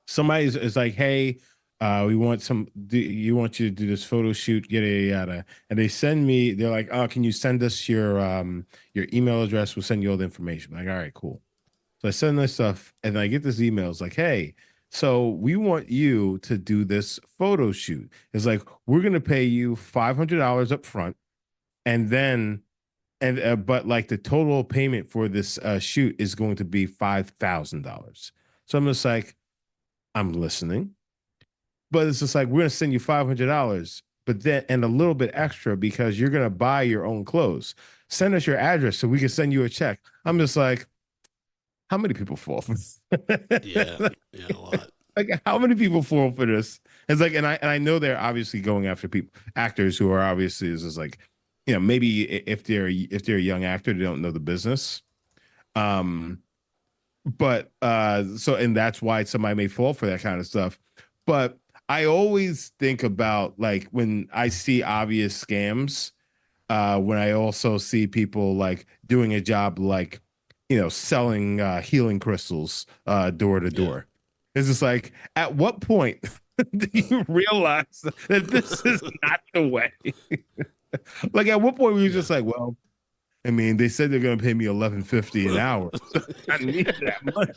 Somebody is like, hey, we want you want you to do this photo shoot, yada. And they send me, they're like, oh, can you send us your email address? We'll send you all the information. I'm like, all right, cool. So I send this stuff and I get this email. It's like, hey, so we want you to do this photo shoot. It's like, we're going to pay you $500 up front. And then, but like the total payment for this shoot is going to be $5,000. So I'm just like, I'm listening. But it's just like, we're going to send you $500, but then, and a little bit extra because you're going to buy your own clothes. Send us your address so we can send you a check. I'm just like, how many people fall for this? Yeah, a lot. Like, how many people fall for this? It's like, and I know they're obviously going after actors who are obviously is just like, maybe if they're a young actor, they don't know the business. But so, and that's why somebody may fall for that kind of stuff. But I always think about like when I see obvious scams, when I also see people like doing a job like, selling healing crystals door to door. It's just like, at what point do you realize that this is not the way? Like, at what point were you just like, well, I mean, they said they're going to pay me $11.50 an hour. So I need that money.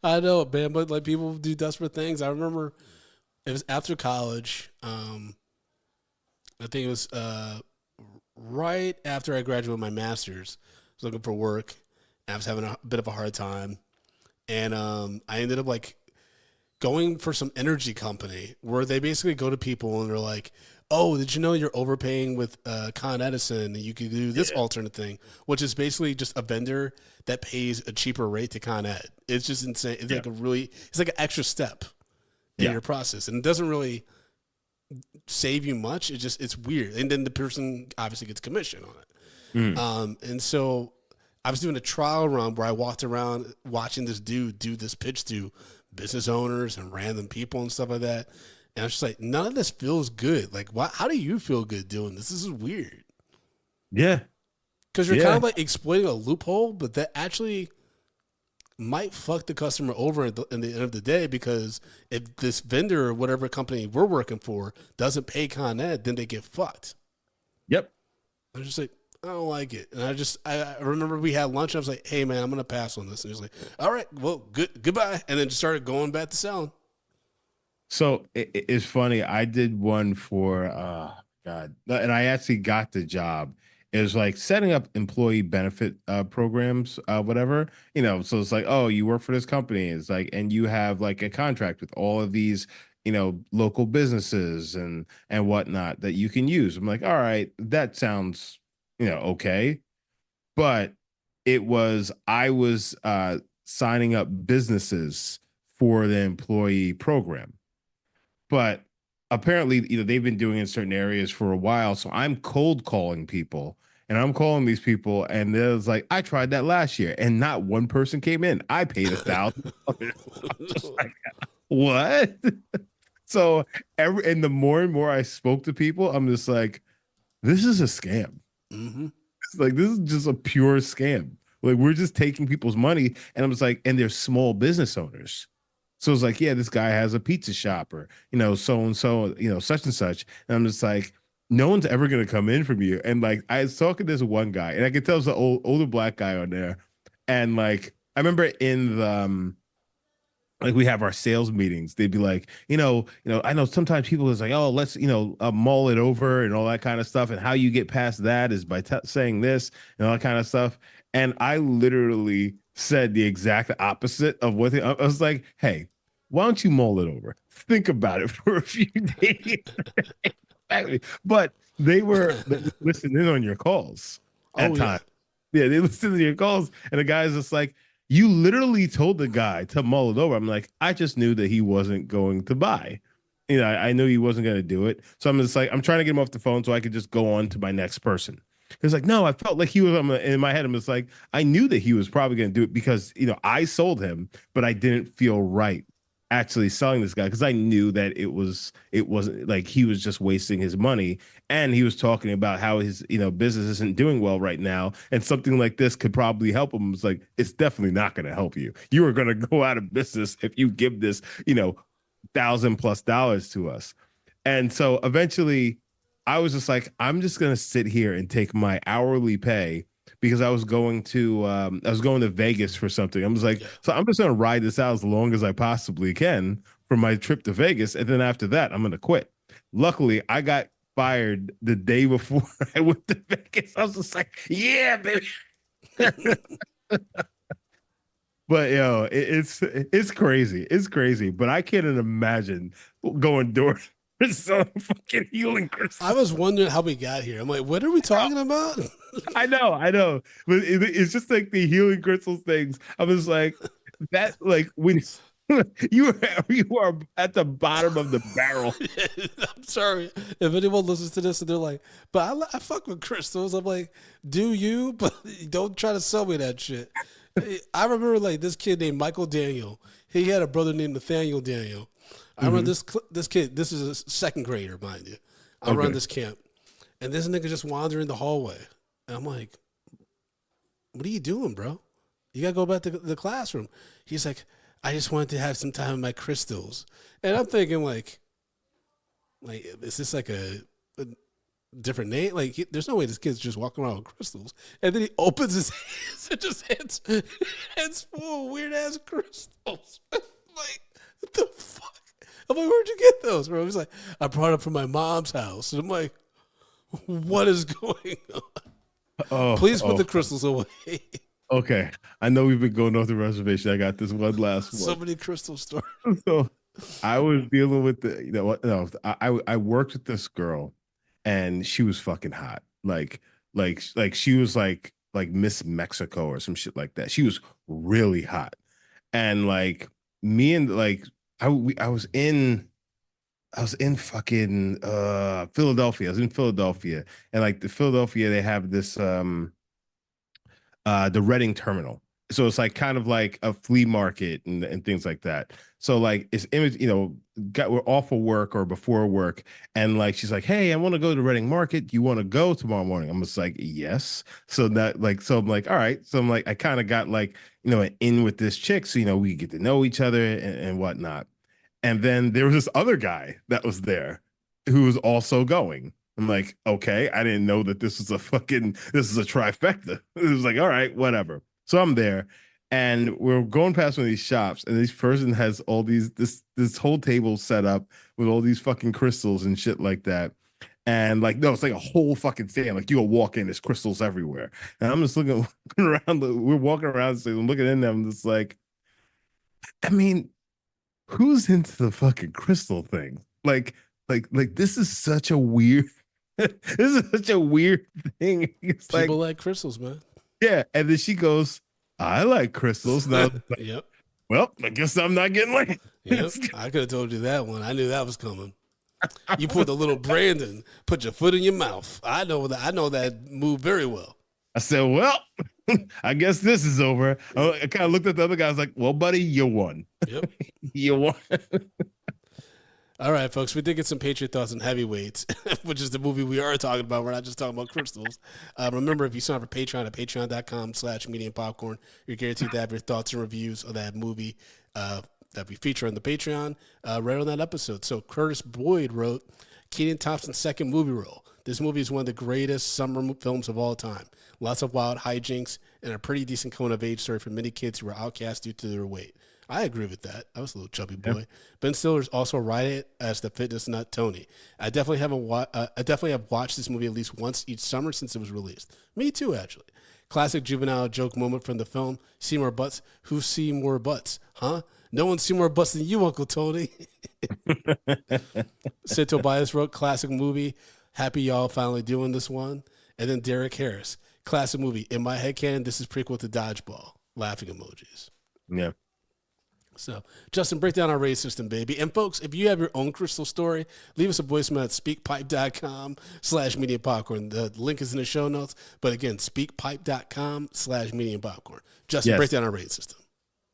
I know, man, but like people do desperate things. I remember it was after college. I think it was right after I graduated my master's. I was looking for work. I was having a bit of a hard time, and I ended up like going for some energy company where they basically go to people and they're like, oh, did you know you're overpaying with Con Edison and you could do this alternate thing, which is basically just a vendor that pays a cheaper rate to Con Ed. It's just insane. It's like it's like an extra step in your process, and it doesn't really save you much. It's weird. And then the person obviously gets commission on it. Mm. And so I was doing a trial run where I walked around watching this dude do this pitch to business owners and random people and stuff like that. And I was just like, none of this feels good. Like, why? How do you feel good doing this? This is weird. Yeah. Because you're Yeah. kind of like exploiting a loophole, but that actually might fuck the customer over at the end of the day, because if this vendor or whatever company we're working for doesn't pay Con Ed, then they get fucked. Yep. I was just like, I don't like it. And I remember we had lunch. I was like, hey, man, I'm going to pass on this. And he was like, all right, well, goodbye. And then just started going back to selling. So it's funny. I did one for God, and I actually got the job. It was like setting up employee benefit programs, whatever. So it's like, oh, you work for this company. It's like, and you have like a contract with all of these, local businesses and whatnot that you can use. I'm like, all right, that sounds, okay. But I was signing up businesses for the employee program. But apparently, they've been doing it in certain areas for a while. So I'm cold calling people, and I'm calling these people, and there's like, I tried that last year, and not one person came in. I paid $1,000. I'm just like, what? So and the more and more I spoke to people, I'm just like, this is a scam. Mm-hmm. It's like, this is just a pure scam. Like, we're just taking people's money, and I'm just like, and they're small business owners. So it's like, yeah, this guy has a pizza shop, or, so and so, such and such. And I'm just like, no one's ever going to come in from you. And like, I was talking to this one guy, and I could tell it's an older black guy on there. And like, I remember in the, like, we have our sales meetings. They'd be like, I know sometimes people is like, oh, let's, mull it over and all that kind of stuff. And how you get past that is by saying this and all that kind of stuff. And I literally said the exact opposite of what I was like, hey, why don't you mull it over? Think about it for a few days. But they were listening on your calls at times. Yeah, they listened to your calls, and the guy's just like, you literally told the guy to mull it over. I'm like, I just knew that he wasn't going to buy. I knew he wasn't going to do it. So I'm just like, I'm trying to get him off the phone so I could just go on to my next person. He's like, no, I felt like he was in my head. I'm just like, I knew that he was probably going to do it because, I sold him, but I didn't feel right actually selling this guy because I knew that it wasn't like he was just wasting his money, and he was talking about how his business isn't doing well right now, and something like this could probably help him. It's like, it's definitely not going to help you. You are going to go out of business if you give this $1,000+ to us. And so eventually I was just like, I'm just going to sit here and take my hourly pay, because I was going to Vegas for something. I was like, so I'm just going to ride this out as long as I possibly can for my trip to Vegas. And then after that, I'm going to quit. Luckily, I got fired the day before I went to Vegas. I was just like, yeah, baby. But it's crazy. It's crazy. But I can't imagine going door selling fucking healing crystals. I was wondering how we got here. I'm like, what are we talking about? I know. But it's just like the healing crystals things. I was like, that, like, when you are at the bottom of the barrel. I'm sorry if anyone listens to this and they're like, but I fuck with crystals. I'm like, do you? But don't try to sell me that shit. I remember like this kid named Michael Daniel. He had a brother named Nathaniel Daniel. I run this kid. This is a second grader, mind you. I run this camp, and this nigga just wandering the hallway, and I'm like, "What are you doing, bro? You gotta go back to the classroom." He's like, "I just wanted to have some time with my crystals," and I'm thinking like, is this like a different name? Like, there's no way this kid's just walking around with crystals. And then he opens his hands and just hands full of weird ass crystals. Like, what the fuck? I'm like, where'd you get those, bro? He's like, I brought them from my mom's house. And I'm like, what is going on? Please put the crystals away. Okay. I know we've been going off the reservation. I got this one last one. So many crystal stories. So I was dealing with I worked with this girl, and she was fucking hot. Like she was like Miss Mexico or some shit like that. She was really hot. And like me and like I was in I was in fucking Philadelphia. I was in Philadelphia, and like the Philadelphia, they have this the Reading terminal. So it's like kind of like a flea market and things like that. So like it's image, we're off of work or before work, and like she's like, "Hey, I want to go to the Reading Market. You want to go tomorrow morning?" I'm just like, "Yes." So that like, so I'm like, "All right." So I'm like, I kind of got like, in with this chick, so we get to know each other and whatnot. And then there was this other guy that was there who was also going. I'm like, okay, I didn't know that this is a trifecta. It was like, all right, whatever. So I'm there and we're going past one of these shops, and this person has all this whole table set up with all these fucking crystals and shit like that. And like, no, it's like a whole fucking stand. Like you go walk in, there's crystals everywhere. And I'm just looking around, we're walking around, so I'm looking in them, I'm just like, I mean, who's into the fucking crystal thing? Like this is such a weird this is such a weird thing. It's People like, like crystals, man. yeah. And then she goes, I like crystals. Now, Yep. well, I guess I'm not getting like Yep. I could have told you that one. I knew that was coming. You put the little Brandon, put your foot in your mouth. I know that. I know that move very well. I said, well, I guess this is over. I kind of looked at the other guy. I was like, well, buddy, you won. Yep. You won. All right, folks. We did get some Patriot thoughts on Heavyweights, which is the movie we are talking about. We're not just talking about crystals. Remember, if you sign up for Patreon at patreon.com/medium popcorn, you're guaranteed to have your thoughts and reviews of that movie that we feature on the Patreon right on that episode. So Curtis Boyd wrote Kenan Thompson's second movie role. This movie is one of the greatest summer films of all time. Lots of wild hijinks and a pretty decent coming of age story for many kids who were outcast due to their weight. I agree with that. I was a little chubby boy. Yep. Ben Stiller's also writing it as the fitness nut Tony. I definitely have watched this movie at least once each summer since it was released. Me too, actually. Classic juvenile joke moment from the film. See more butts? Who's seen more butts? Huh? No one's seen more butts than you, Uncle Tony. Sid Tobias wrote classic movie. Happy y'all finally doing this one. And then Derek Harris. Classic movie. In my headcanon, this is prequel to Dodgeball. Laughing emojis. Yeah. So, Justin, break down our rating system, baby. And, folks, if you have your own crystal story, leave us a voicemail at speakpipe.com/medium popcorn. The link is in the show notes. But, again, speakpipe.com/medium popcorn. Justin, break down our rating system.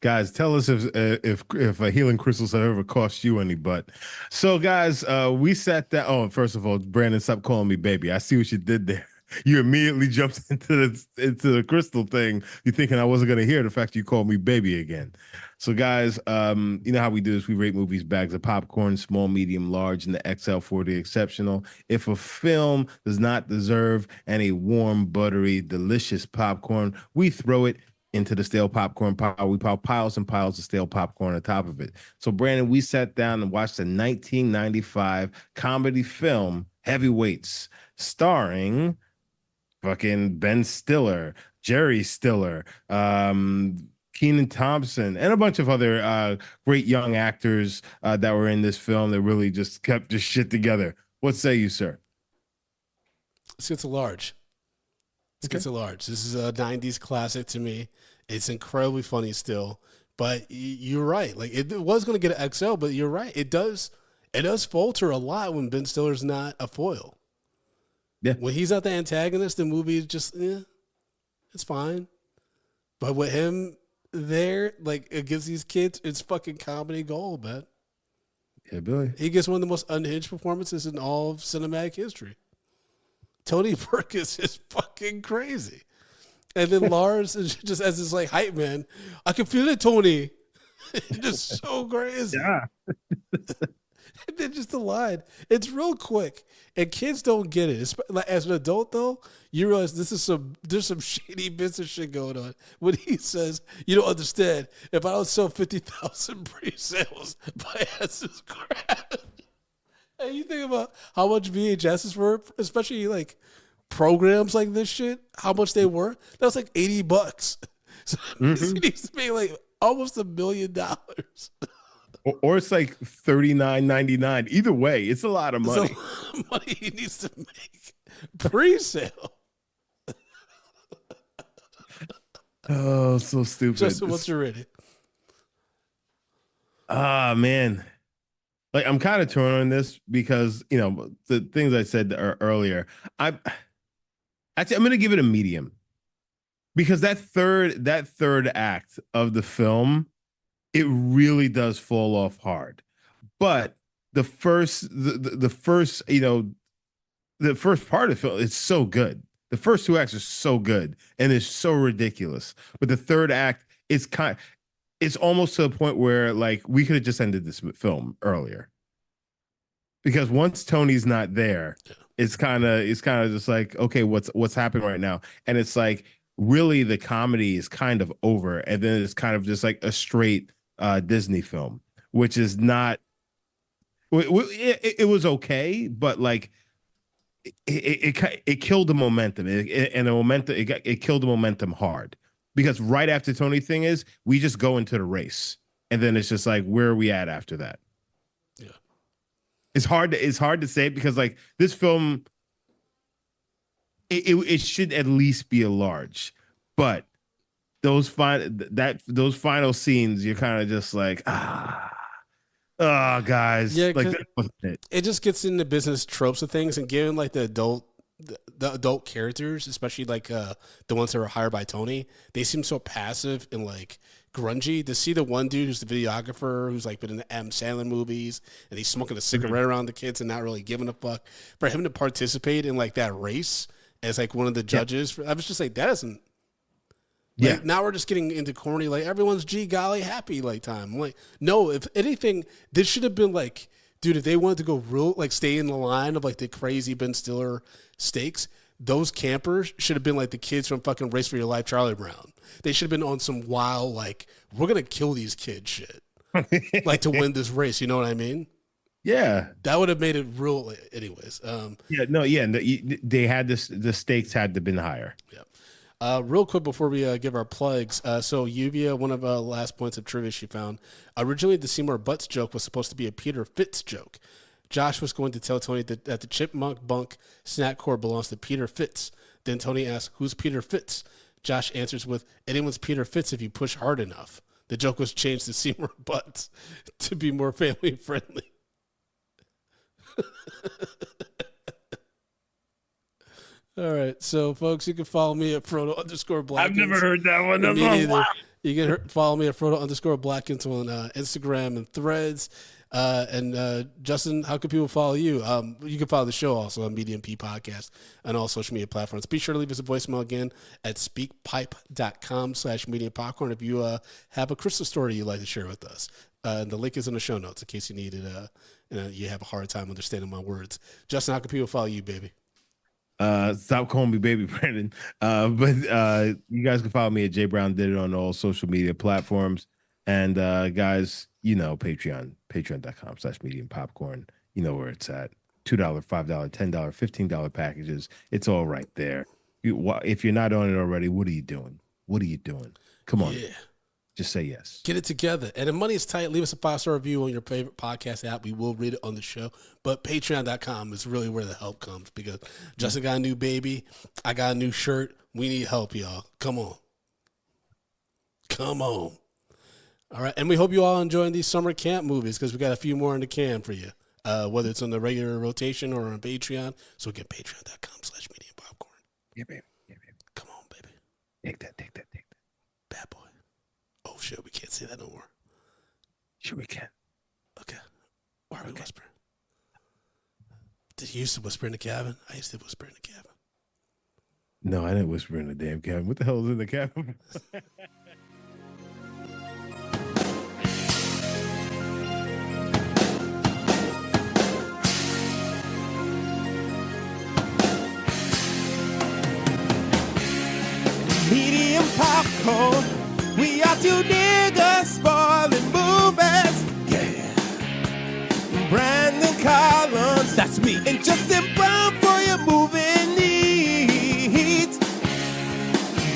Guys, tell us if healing crystals have ever cost you any butt. So, guys, we sat down. Oh, first of all, Brandon, stop calling me baby. I see what you did there. You immediately jumped into the crystal thing. You thinking I wasn't going to hear the fact you called me baby again. So, guys, you know how we do this. We rate movies, bags of popcorn, small, medium, large, and the XL for the exceptional. If a film does not deserve any warm, buttery, delicious popcorn, we throw it into the stale popcorn pile. We pile piles and piles of stale popcorn on top of it. So, Brandon, we sat down and watched the 1995 comedy film Heavyweights, starring fucking Ben Stiller, Jerry Stiller, Kenan Thompson, and a bunch of other great young actors that were in this film that really just kept this shit together. What say you, sir? Let's get to large. This is a 90s classic to me. It's incredibly funny still, but you're right. Like it was going to get an XL, but you're right. It does falter a lot when Ben Stiller's not a foil. Yeah. When he's not the antagonist, the movie is just, it's fine. But with him there, like against these kids, it's fucking comedy gold, man. Yeah, Billy. He gets one of the most unhinged performances in all of cinematic history. Tony Perkins is fucking crazy. And then Lars is just as his like hype man. I can feel it, Tony. Just so crazy. Yeah. And then just the line. It's real quick. And kids don't get it. As an adult, though, you realize there's some shady business shit going on. When he says, you don't understand. If I don't sell 50,000 pre-sales, my ass is crap. And you think about how much VHS were, especially like programs like this shit, how much they were. That was like $80. So he needs to pay like almost $1 million. Or it's like $39.99. Either way, it's a lot of money. It's a lot of money he needs to make pre-sale. Oh, so stupid. Justin, what's your rating? Ah, man. like I'm kind of torn on this because the things I said earlier. I'm going to give it a medium because that third act of the film, it really does fall off hard. But the first the first part of the film is so good. The first two acts are so good and it's so ridiculous. But the third act is it's almost to a point where like we could have just ended this film earlier. Because once Tony's not there, it's kind of just like, okay, what's happening right now? And it's like really the comedy is kind of over, and then it's kind of just like a straight Disney film, which is not. It was okay, but like it killed the momentum, it killed the momentum hard because right after Tony thing is we just go into the race, and then it's just like where are we at after that? Yeah, it's hard to say because like this film, it should at least be a large, but those final scenes, you're kind of just like oh, guys, yeah, like that wasn't it. It just gets into business tropes of things, and given like the adult characters, especially like the ones that were hired by Tony, they seem so passive and like grungy. To see the one dude who's the videographer, who's like been in the Adam Sandler movies, and he's smoking a cigarette around the kids and not really giving a fuck, for him to participate in like that race as like one of the judges, I was just like, that isn't. Like, now we're just getting into corny, like everyone's gee golly happy like time. I'm like, no, if anything, this should have been like, dude, if they wanted to go real, like stay in the line of like the crazy Ben Stiller stakes, those campers should have been like the kids from fucking Race for Your Life, Charlie Brown. They should have been on some wild, like, we're going to kill these kids shit. Like to win this race, you know what I mean? Yeah. That would have made it real, anyways. They had this, the stakes had to been higher. Yeah. Real quick before we give our plugs, so Lluvia, one of the last points of trivia she found, originally the Seymour Butts joke was supposed to be a Peter Fitz joke. Josh was going to tell Tony that the Chipmunk Bunk snack core belongs to Peter Fitz. Then Tony asks, who's Peter Fitz? Josh answers with, anyone's Peter Fitz if you push hard enough. The joke was changed to Seymour Butts to be more family friendly. All right, so folks, you can follow me at Frodo_Blackins. I've never heard that one. You can follow me at Frodo_Blackins on Instagram and Threads. And Justin, how can people follow you? You can follow the show also on Medium P Podcast and all social media platforms. Be sure to leave us a voicemail again at speakpipe.com/Medium Popcorn if you have a Christmas story you'd like to share with us. And the link is in the show notes in case you need it. You have a hard time understanding my words. Justin, how can people follow you, baby? Stop calling me baby Brandon. But you guys can follow me at J Brown Did It on all social media platforms. And guys, patreon.com/medium popcorn. You know where it's at. $2, $5, $10, $15 packages. It's all right there. If you're not on it already, what are you doing? Come on. Yeah. Just say yes. Get it together. And if money is tight, leave us a 5-star review on your favorite podcast app. We will read it on the show. But patreon.com is really where the help comes because Justin got a new baby. I got a new shirt. We need help, y'all. Come on. All right. And we hope you all enjoying these summer camp movies because we got a few more in the can for you, whether it's on the regular rotation or on Patreon. So again, patreon.com/medium popcorn. Yeah, baby. Come on, baby. Take that. Bad boy. Oh, shit, we can't say that no more. Sure we can. Okay. Why are we whispering? Did you used to whisper in the cabin? I used to whisper in the cabin. No, I didn't whisper in the damn cabin. What the hell is in the cabin? Medium popcorn. We are two niggas spoiling movies. Yeah. Brandon Collins, that's me. And Justin Brown for your movie needs.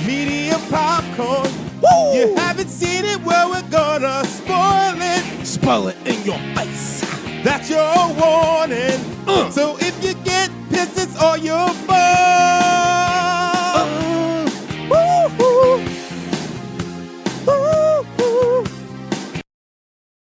Medium popcorn. Woo! You haven't seen it, well, we're gonna spoil it. Spoil it in your face. That's your warning. So if you get pissed, it's all your fault.